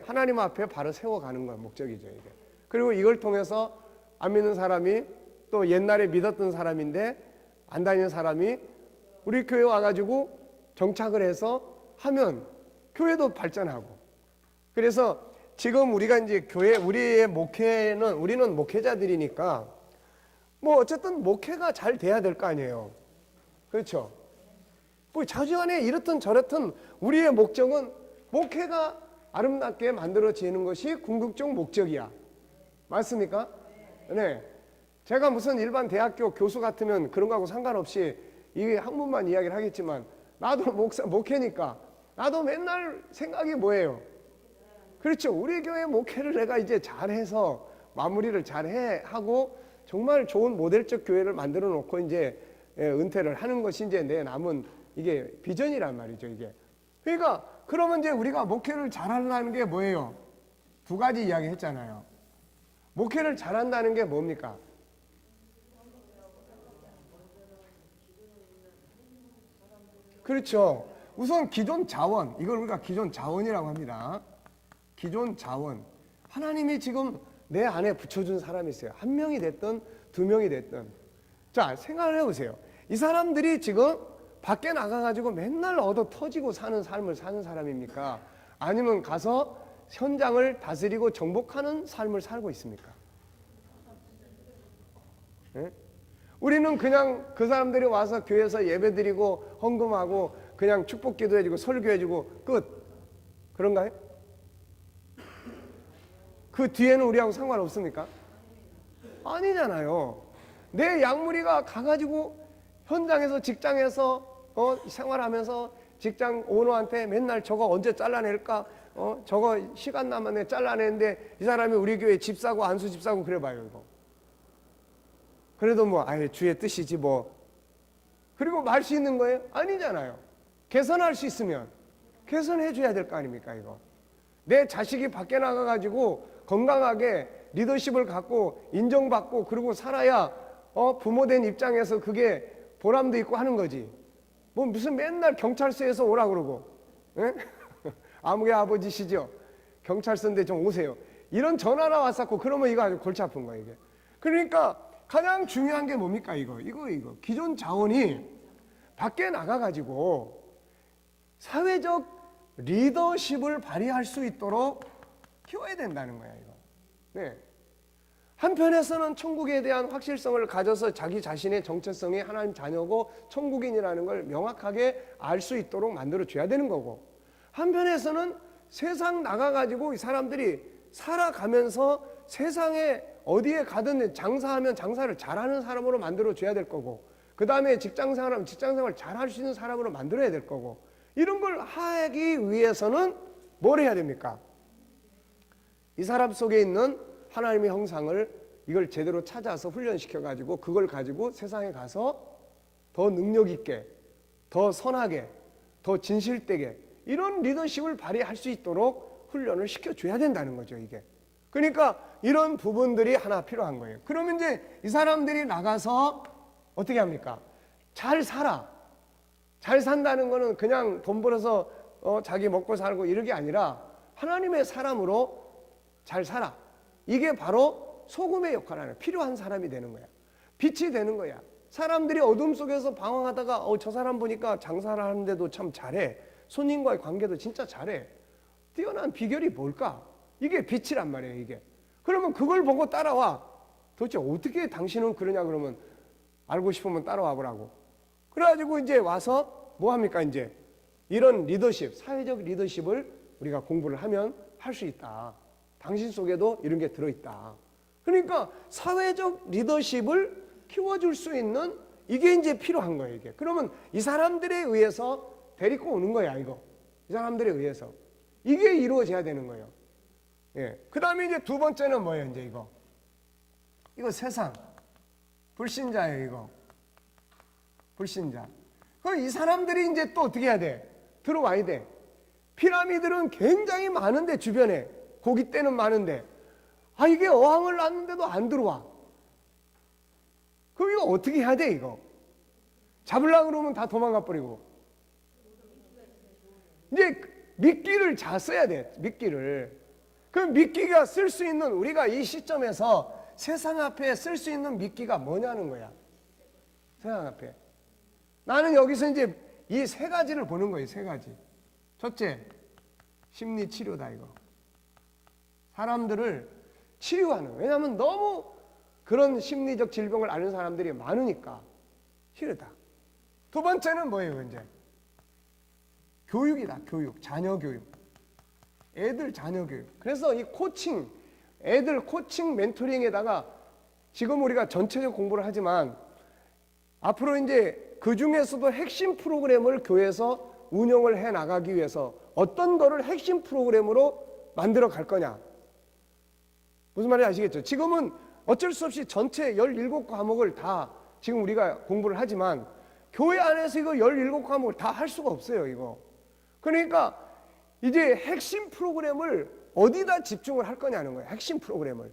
하나님 앞에 바로 세워가는 거예요, 목적이죠, 이게. 그리고 이걸 통해서 안 믿는 사람이 또 옛날에 믿었던 사람인데 안 다니는 사람이 우리 교회 와가지고 정착을 해서 하면 교회도 발전하고. 그래서 지금 우리가 이제 교회, 우리의 목회는, 우리는 목회자들이니까 뭐 어쨌든 목회가 잘 돼야 될 거 아니에요. 그렇죠? 뭐 자주간에 이렇든 저렇든 우리의 목적은 목회가 아름답게 만들어지는 것이 궁극적 목적이야. 맞습니까? 네. 제가 무슨 일반 대학교 교수 같으면 그런 거하고 상관없이 이게 학문만 이야기를 하겠지만 나도 목회니까 나도 맨날 생각이 뭐예요? 그렇죠. 우리 교회 목회를 내가 이제 잘해서 마무리를 잘해 하고 정말 좋은 모델적 교회를 만들어 놓고 이제 은퇴를 하는 것이 이제 내 남은 이게 비전이란 말이죠, 이게. 그러니까 그러면 이제 우리가 목회를 잘하려는 게 뭐예요? 두 가지 이야기 했잖아요. 목회를 잘한다는 게 뭡니까? 그렇죠. 우선 기존 자원, 이걸 우리가 기존 자원이라고 합니다. 기존 자원. 하나님이 지금 내 안에 붙여준 사람이 있어요. 한 명이 됐든 두 명이 됐든. 자, 생각을 해보세요. 이 사람들이 지금 밖에 나가가지고 맨날 얻어 터지고 사는 삶을 사는 사람입니까? 아니면 가서 현장을 다스리고 정복하는 삶을 살고 있습니까? 네? 우리는 그냥 그 사람들이 와서 교회에서 예배드리고 헌금하고 그냥 축복 기도해주고 설교해주고 끝. 그런가요? 그 뒤에는 우리하고 상관없습니까? 아니잖아요. 내 약물이가 가가지고 현장에서 직장에서 생활하면서 직장 오너한테 맨날 저거 언제 잘라낼까? 저거 시간 남았네 잘라내는데 이 사람이 우리 교회 집 사고 안수 집 사고 그래봐요 이거. 그래도 뭐 아예 주의 뜻이지 뭐. 그리고 말 수 있는 거예요? 아니잖아요. 개선할 수 있으면 개선해 줘야 될 거 아닙니까 이거. 내 자식이 밖에 나가가지고 건강하게 리더십을 갖고 인정받고 그리고 살아야 부모된 입장에서 그게 보람도 있고 하는 거지. 뭐 무슨 맨날 경찰서에서 오라 그러고 아무개 아버지시죠? 경찰서인데 좀 오세요. 이런 전화가 왔었고 그러면 이거 아주 골치 아픈 거예요 이게. 그러니까 가장 중요한 게 뭡니까 이거 기존 자원이 밖에 나가가지고 사회적 리더십을 발휘할 수 있도록 키워야 된다는 거야 이거. 네. 한편에서는 천국에 대한 확실성을 가져서 자기 자신의 정체성이 하나님 자녀고 천국인이라는 걸 명확하게 알 수 있도록 만들어 줘야 되는 거고, 한편에서는 세상 나가가지고 이 사람들이 살아가면서 세상에 어디에 가든 장사하면 장사를 잘하는 사람으로 만들어 줘야 될 거고, 그 다음에 직장생활하면 직장생활 잘할 수 있는 사람으로 만들어야 될 거고, 이런 걸 하기 위해서는 뭘 해야 됩니까? 이 사람 속에 있는 하나님의 형상을 이걸 제대로 찾아서 훈련시켜 가지고 그걸 가지고 세상에 가서 더 능력 있게, 더 선하게, 더 진실되게 이런 리더십을 발휘할 수 있도록 훈련을 시켜줘야 된다는 거죠 이게. 그러니까 이런 부분들이 하나 필요한 거예요. 그러면 이제 이 사람들이 나가서 어떻게 합니까? 잘 살아. 잘 산다는 거는 그냥 돈 벌어서 자기 먹고 살고 이런 게 아니라 하나님의 사람으로 잘 살아. 이게 바로 소금의 역할을 하는 필요한 사람이 되는 거야. 빛이 되는 거야. 사람들이 어둠 속에서 방황하다가 저 사람 보니까 장사를 하는데도 참 잘해. 손님과의 관계도 진짜 잘해. 뛰어난 비결이 뭘까? 이게 빛이란 말이에요 이게. 그러면 그걸 보고 따라와. 도대체 어떻게 당신은 그러냐 그러면 알고 싶으면 따라와 보라고. 그래가지고 이제 와서 뭐 합니까 이제 이런 리더십, 사회적 리더십을 우리가 공부를 하면 할 수 있다. 당신 속에도 이런 게 들어있다. 그러니까 사회적 리더십을 키워줄 수 있는 이게 이제 필요한 거예요 이게. 그러면 이 사람들에 의해서 데리고 오는 거야 이거. 이 사람들에 의해서 이게 이루어져야 되는 거예요. 예. 그 다음에 이제 두 번째는 뭐예요 이제 이거 세상 불신자예요 이거. 불신자. 그럼 이 사람들이 이제 또 어떻게 해야 돼? 들어와야 돼. 피라미드는 굉장히 많은데 주변에 고깃대는 많은데 이게 어항을 놨는데도 안 들어와. 그럼 이거 어떻게 해야 돼 이거? 잡으려고 그러면 다 도망가 버리고. 이제 미끼를 잘 써야 돼. 미끼를. 그럼 미끼가 쓸 수 있는 우리가 이 시점에서 세상 앞에 쓸 수 있는 미끼가 뭐냐는 거야. 세상 앞에. 나는 여기서 이제 이 세 가지를 보는 거예요. 세 가지. 첫째, 심리 치료다 이거. 사람들을 치료하는. 왜냐하면 너무 그런 심리적 질병을 앓는 사람들이 많으니까 치료다. 두 번째는 뭐예요 이제? 교육이다. 교육. 자녀 교육. 애들 자녀 교육. 그래서 이 코칭, 애들 코칭 멘토링에다가 지금 우리가 전체적 공부를 하지만 앞으로 이제 그 중에서도 핵심 프로그램을 교회에서 운영을 해 나가기 위해서 어떤 거를 핵심 프로그램으로 만들어 갈 거냐. 무슨 말인지 아시겠죠? 지금은 어쩔 수 없이 전체 17과목을 다 지금 우리가 공부를 하지만 교회 안에서 이거 17과목을 다 할 수가 없어요, 이거. 그러니까 이제 핵심 프로그램을 어디다 집중을 할 거냐는 거예요. 핵심 프로그램을.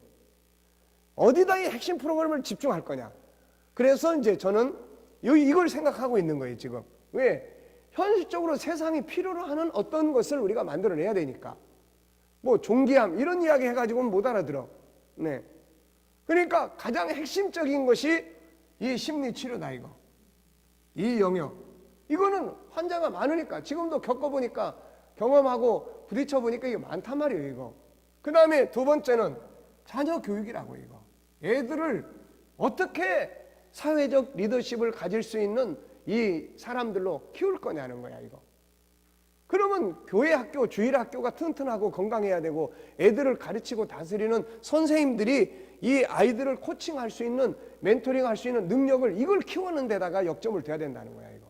어디다 이 핵심 프로그램을 집중할 거냐. 그래서 이제 저는 이걸 생각하고 있는 거예요, 지금. 왜? 현실적으로 세상이 필요로 하는 어떤 것을 우리가 만들어내야 되니까. 뭐 종기함 이런 이야기 해가지고는 못 알아들어. 네. 그러니까 가장 핵심적인 것이 이 심리치료다, 이거. 이 영역. 이거는 환자가 많으니까 지금도 겪어보니까 경험하고 부딪혀보니까 이게 많단 말이에요, 이거. 그 다음에 두 번째는 자녀 교육이라고, 이거. 애들을 어떻게 사회적 리더십을 가질 수 있는 이 사람들로 키울 거냐는 거야, 이거. 그러면 교회 학교, 주일 학교가 튼튼하고 건강해야 되고 애들을 가르치고 다스리는 선생님들이 이 아이들을 코칭할 수 있는, 멘토링 할 수 있는 능력을 이걸 키우는 데다가 역점을 둬야 된다는 거야, 이거.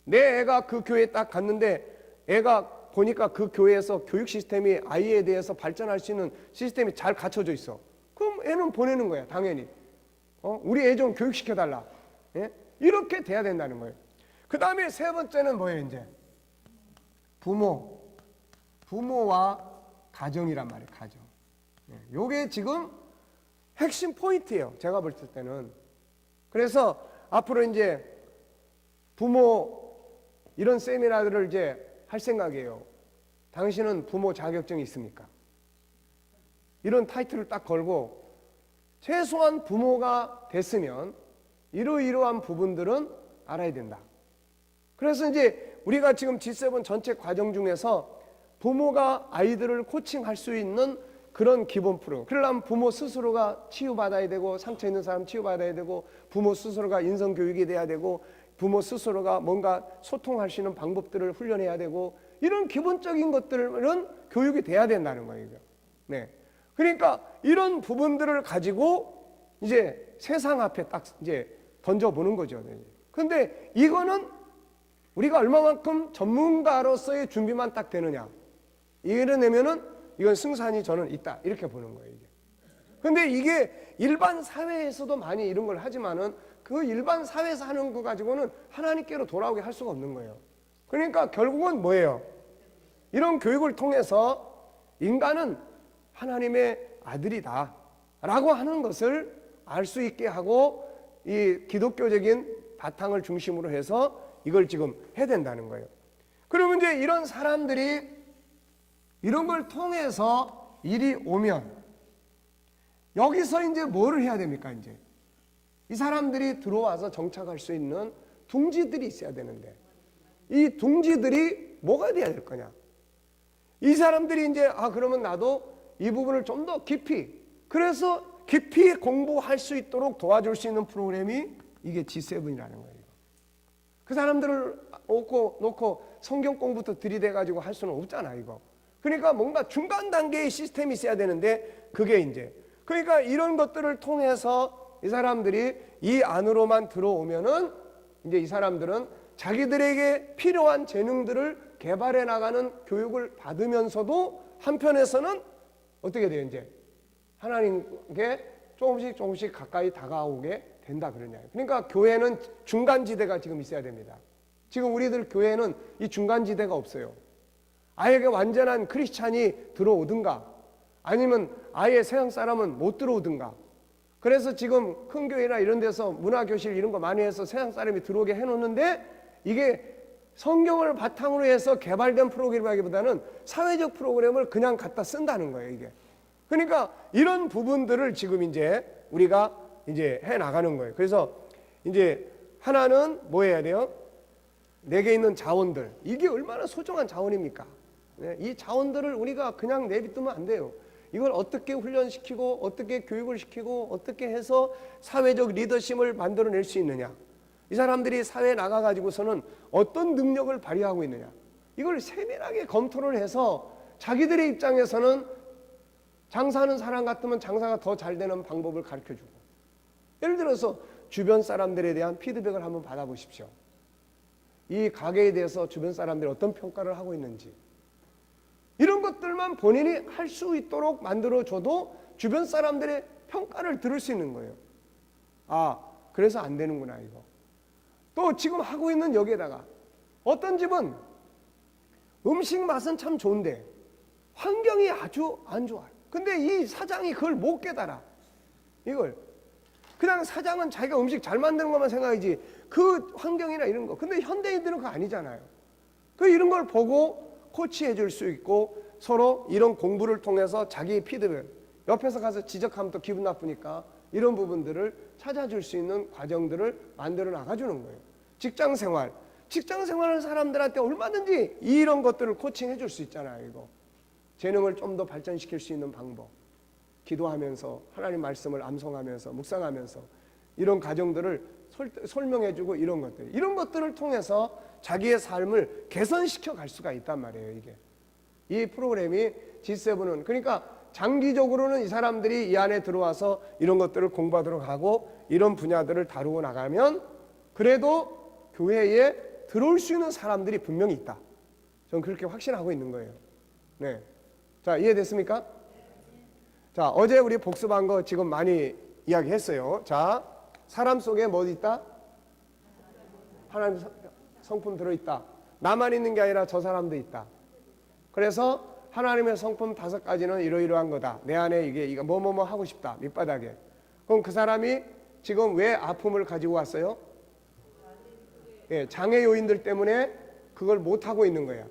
내 애가 그 교회에 딱 갔는데 애가 보니까 그 교회에서 교육 시스템이 아이에 대해서 발전할 수 있는 시스템이 잘 갖춰져 있어. 그럼 애는 보내는 거야, 당연히. 우리 애 좀 교육시켜달라. 예? 이렇게 돼야 된다는 거예요. 그 다음에 세 번째는 뭐예요, 이제? 부모와 가정이란 말이에요, 가정. 요게 지금 핵심 포인트예요, 제가 볼 때는. 그래서 앞으로 이제 부모 이런 세미나들을 이제 할 생각이에요. 당신은 부모 자격증이 있습니까? 이런 타이틀을 딱 걸고 최소한 부모가 됐으면 이러이러한 부분들은 알아야 된다. 그래서 이제 우리가 지금 G7 전체 과정 중에서 부모가 아이들을 코칭할 수 있는 그런 기본 프로그램. 그러려면 부모 스스로가 치유받아야 되고, 상처 있는 사람 치유받아야 되고, 부모 스스로가 인성교육이 돼야 되고, 부모 스스로가 뭔가 소통할 수 있는 방법들을 훈련해야 되고, 이런 기본적인 것들은 교육이 돼야 된다는 거예요. 네. 그러니까 이런 부분들을 가지고 이제 세상 앞에 딱 이제 던져보는 거죠. 근데 이거는 우리가 얼마만큼 전문가로서의 준비만 딱 되느냐. 이래내면은 이건 승산이 저는 있다. 이렇게 보는 거예요, 이게. 근데 이게 일반 사회에서도 많이 이런 걸 하지만은 그 일반 사회에서 하는 거 가지고는 하나님께로 돌아오게 할 수가 없는 거예요. 그러니까 결국은 뭐예요? 이런 교육을 통해서 인간은 하나님의 아들이다 라고 하는 것을 알 수 있게 하고 이 기독교적인 바탕을 중심으로 해서 이걸 지금 해야 된다는 거예요. 그러면 이제 이런 사람들이 이런 걸 통해서 일이 오면 여기서 이제 뭐를 해야 됩니까? 이제 이 사람들이 들어와서 정착할 수 있는 둥지들이 있어야 되는데 이 둥지들이 뭐가 돼야 될 거냐? 이 사람들이 이제 그러면 나도 이 부분을 좀 더 깊이, 그래서 깊이 공부할 수 있도록 도와줄 수 있는 프로그램이 이게 G7이라는 거예요. 그 사람들을 놓고 성경 공부부터 들이대가지고 할 수는 없잖아, 이거. 그러니까 뭔가 중간 단계의 시스템이 있어야 되는데 그게 이제, 그러니까 이런 것들을 통해서 이 사람들이 이 안으로만 들어오면은 이제 이 사람들은 자기들에게 필요한 재능들을 개발해 나가는 교육을 받으면서도 한편에서는 어떻게 돼요? 이제 하나님께 조금씩 가까이 다가오게 된다 그러냐. 그러니까 교회는 중간지대가 지금 있어야 됩니다. 지금 우리들 교회는 이 중간지대가 없어요. 아예 완전한 크리스찬이 들어오든가 아니면 아예 세상 사람은 못 들어오든가. 그래서 지금 큰 교회나 이런 데서 문화교실 이런 거 많이 해서 세상 사람이 들어오게 해놓는데 이게 성경을 바탕으로 해서 개발된 프로그램이라기보다는 사회적 프로그램을 그냥 갖다 쓴다는 거예요, 이게. 그러니까 이런 부분들을 지금 이제 우리가 이제 해 나가는 거예요. 그래서 이제 하나는 뭐 해야 돼요? 내게 있는 자원들. 이게 얼마나 소중한 자원입니까? 이 자원들을 우리가 그냥 내비두면 안 돼요. 이걸 어떻게 훈련시키고 어떻게 교육을 시키고 어떻게 해서 사회적 리더십을 만들어낼 수 있느냐. 이 사람들이 사회에 나가가지고서는 어떤 능력을 발휘하고 있느냐. 이걸 세밀하게 검토를 해서 자기들의 입장에서는 장사하는 사람 같으면 장사가 더 잘 되는 방법을 가르쳐주고, 예를 들어서 주변 사람들에 대한 피드백을 한번 받아보십시오. 이 가게에 대해서 주변 사람들이 어떤 평가를 하고 있는지, 이런 것들만 본인이 할 수 있도록 만들어줘도 주변 사람들의 평가를 들을 수 있는 거예요. 아, 그래서 안 되는구나 이거. 또 지금 하고 있는 여기에다가 어떤 집은 음식 맛은 참 좋은데 환경이 아주 안 좋아요. 근데 이 사장이 그걸 못 깨달아. 이걸 그냥 사장은 자기가 음식 잘 만드는 것만 생각하지 그 환경이나 이런 거. 근데 현대인들은 그거 아니잖아요. 그 이런 걸 보고 코치해 줄 수 있고, 서로 이런 공부를 통해서 자기 피드백, 옆에서 가서 지적하면 또 기분 나쁘니까 이런 부분들을 찾아줄 수 있는 과정들을 만들어 나가주는 거예요. 직장 생활하는 사람들한테 얼마든지 이런 것들을 코칭해 줄 수 있잖아요. 이거 재능을 좀 더 발전시킬 수 있는 방법, 기도하면서 하나님 말씀을 암송하면서 묵상하면서 이런 과정들을 설명해 주고, 이런 것들을 통해서 자기의 삶을 개선시켜 갈 수가 있단 말이에요. 이게 이 프로그램이 G7은, 그러니까 장기적으로는 이 사람들이 이 안에 들어와서 이런 것들을 공부하도록 하고 이런 분야들을 다루고 나가면 그래도 교회에 들어올 수 있는 사람들이 분명히 있다. 저는 그렇게 확신하고 있는 거예요. 네. 자, 이해됐습니까? 자, 어제 우리 복습한 거 지금 많이 이야기했어요. 자, 사람 속에 뭐 있다? 하나님 성품 들어있다. 나만 있는 게 아니라 저 사람도 있다. 그래서 하나님의 성품 5가지는 이러이러한 거다. 내 안에 이게 뭐뭐뭐 하고 싶다. 밑바닥에. 그럼 그 사람이 지금 왜 아픔을 가지고 왔어요? 예, 장애 요인들 때문에 그걸 못하고 있는 거야.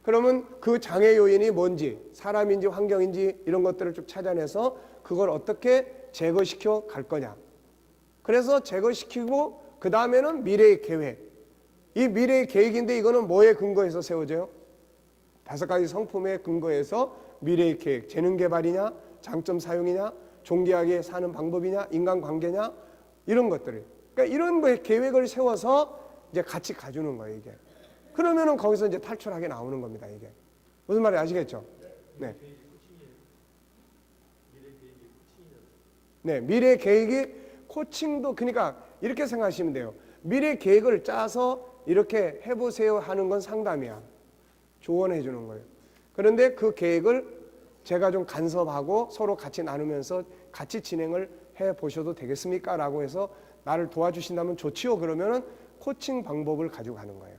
그러면 그 장애 요인이 뭔지, 사람인지 환경인지 이런 것들을 쭉 찾아내서 그걸 어떻게 제거시켜 갈 거냐. 그래서 제거시키고 그 다음에는 미래의 계획. 이 미래의 계획인데 이거는 뭐에 근거해서 세워져요? 5가지 성품에 근거해서 미래의 계획, 재능 개발이냐, 장점 사용이냐, 존귀하게 사는 방법이냐, 인간관계냐, 이런 것들을. 그러니까 이런 거에 계획을 세워서 이제 같이 가주는 거예요, 이게. 그러면은 거기서 이제 탈출하게 나오는 겁니다, 이게. 무슨 말인지 아시겠죠? 네. 네, 미래 계획이 코칭도, 그러니까 이렇게 생각하시면 돼요. 미래 계획을 짜서 이렇게 해보세요 하는 건 상담이야. 조언해 주는 거예요. 그런데 그 계획을 제가 좀 간섭하고 서로 같이 나누면서 같이 진행을 해 보셔도 되겠습니까? 라고 해서 나를 도와주신다면 좋지요. 그러면은 코칭 방법을 가지고 가는 거예요.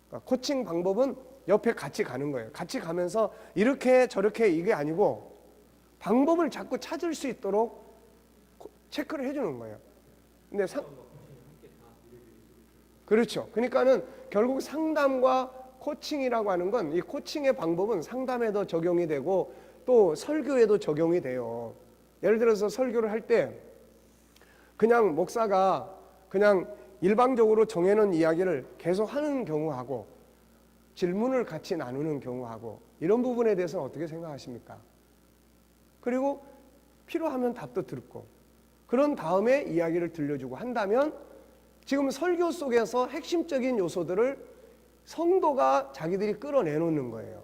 그러니까 코칭 방법은 옆에 같이 가는 거예요. 같이 가면서 이렇게 저렇게 이게 아니고 방법을 자꾸 찾을 수 있도록 체크를 해주는 거예요. 근데 그렇죠. 그러니까는 결국 상담과 코칭이라고 하는 건, 이 코칭의 방법은 상담에도 적용이 되고 또 설교에도 적용이 돼요. 예를 들어서 설교를 할 때 그냥 목사가 그냥 일방적으로 정해놓은 이야기를 계속 하는 경우하고 질문을 같이 나누는 경우하고 이런 부분에 대해서는 어떻게 생각하십니까? 그리고 필요하면 답도 듣고 그런 다음에 이야기를 들려주고 한다면 지금 설교 속에서 핵심적인 요소들을 성도가 자기들이 끌어내놓는 거예요.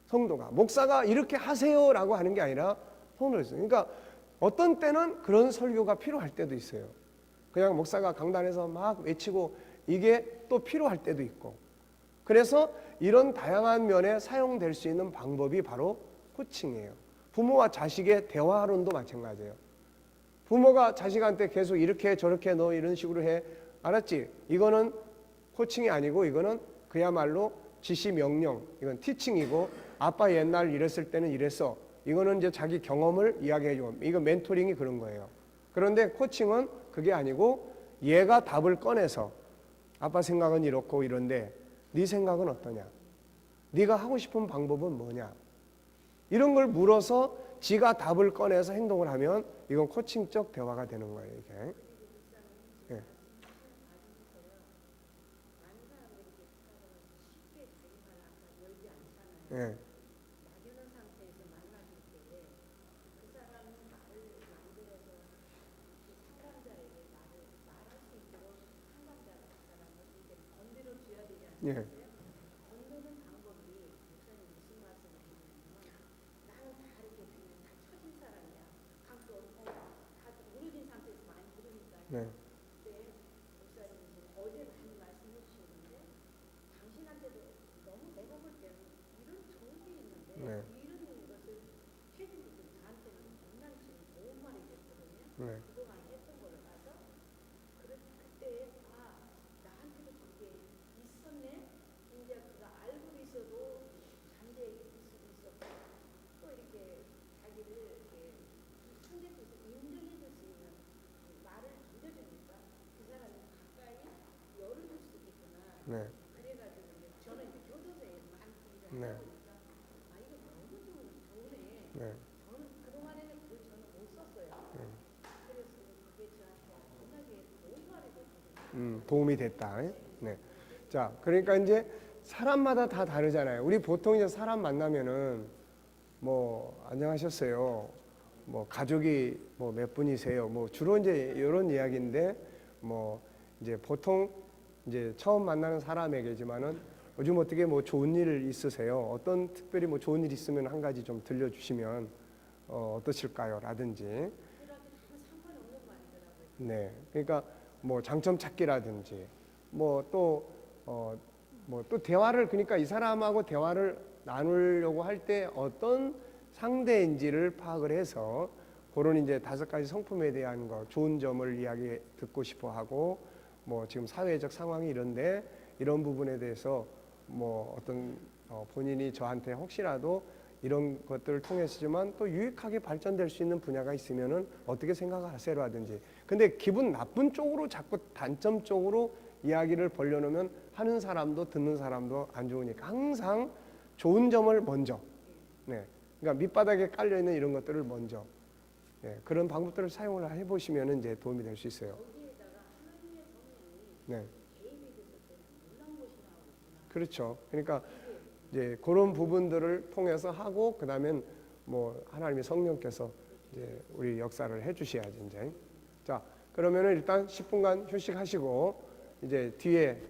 성도가. 목사가 이렇게 하세요라고 하는 게 아니라 성도가 있어요. 그러니까 어떤 때는 그런 설교가 필요할 때도 있어요. 그냥 목사가 강단에서 막 외치고 이게 또 필요할 때도 있고. 그래서 이런 다양한 면에 사용될 수 있는 방법이 바로 코칭이에요. 부모와 자식의 대화론도 마찬가지예요. 부모가 자식한테 계속 이렇게 저렇게 너 이런 식으로 해. 알았지? 이거는 코칭이 아니고 이거는 그야말로 지시 명령. 이건 티칭이고 아빠 옛날 이랬을 때는 이랬어. 이거는 이제 자기 경험을 이야기해 주고 이거 멘토링이 그런 거예요. 그런데 코칭은 그게 아니고 얘가 답을 꺼내서 아빠 생각은 이렇고 이런데 네 생각은 어떠냐? 네가 하고 싶은 방법은 뭐냐? 이런 걸 물어서 지가 답을 꺼내서 행동을 하면 이건 코칭적 대화가 되는 거예요. 이게. 예. 예. 예. 네. 그때 목사님이 어제 많이 말씀해 주셨는데 당신한테도 너무 내가 볼 때는 이런 좋은 게 있는데 네. 이런 것을 해주고 저한테는 장난치는 좋은 말이 됐거든요. 네. 그동안 했던 거를 봐서 그때 나한테도 그게 있었네. 이제 그가 알고 있어도 잠재해 있을 수도 있었고 또 이렇게 자기를 이렇게 상대편에서 인정해 줄 수 있는 말을 던져주니까 그 사람이 가까이 열어줄 수 있구나. 네. 그래가지고 이제 저는 이제 교도소에 많이 일을 네. 하다 보니까 이거 너무 좋네. 네. 저는 그동안에는 저는 못 썼어요. 그래서 그게 저한테 엄청나게 좋은 말이 됐거든요. 도움이 됐다. 네. 자, 그러니까 이제 사람마다 다 다르잖아요. 우리 보통 이제 사람 만나면은 뭐 안녕하셨어요. 뭐 가족이 뭐 몇 분이세요. 뭐 주로 이제 이런 이야기인데 뭐 이제 보통 이제 처음 만나는 사람에게지만은 요즘 어떻게 뭐 좋은 일 있으세요? 어떤 특별히 뭐 좋은 일 있으면 한 가지 좀 들려주시면 어떠실까요? 라든지. 그래도 다 상관없는 말이더라고요. 네. 그러니까 뭐 장점 찾기라든지 뭐 또 대화를 그러니까 이 사람하고 대화를 나누려고 할 때 어떤 상대인지를 파악을 해서 그런 이제 5가지 성품에 대한 거 좋은 점을 이야기 듣고 싶어 하고 뭐 지금 사회적 상황이 이런데 이런 부분에 대해서 뭐 어떤 본인이 저한테 혹시라도 이런 것들을 통해서지만 또 유익하게 발전될 수 있는 분야가 있으면은 어떻게 생각하세요라든지. 근데 기분 나쁜 쪽으로 자꾸 단점 쪽으로 이야기를 벌려놓으면 하는 사람도 듣는 사람도 안 좋으니까 항상 좋은 점을 먼저. 네. 그러니까 밑바닥에 깔려 있는 이런 것들을 먼저. 네. 그런 방법들을 사용을 해보시면 이제 도움이 될 수 있어요. 거기에다가 하나님의 성령이 네. 개입이 됐을 때는 놀라운 것이 나오구나. 그렇죠. 그러니까 이제 그런 부분들을 통해서 하고 그다음엔 뭐 하나님의 성령께서 이제 우리 역사를 해주셔야지 이제. 자, 그러면은 일단 10분간 휴식하시고 이제 뒤에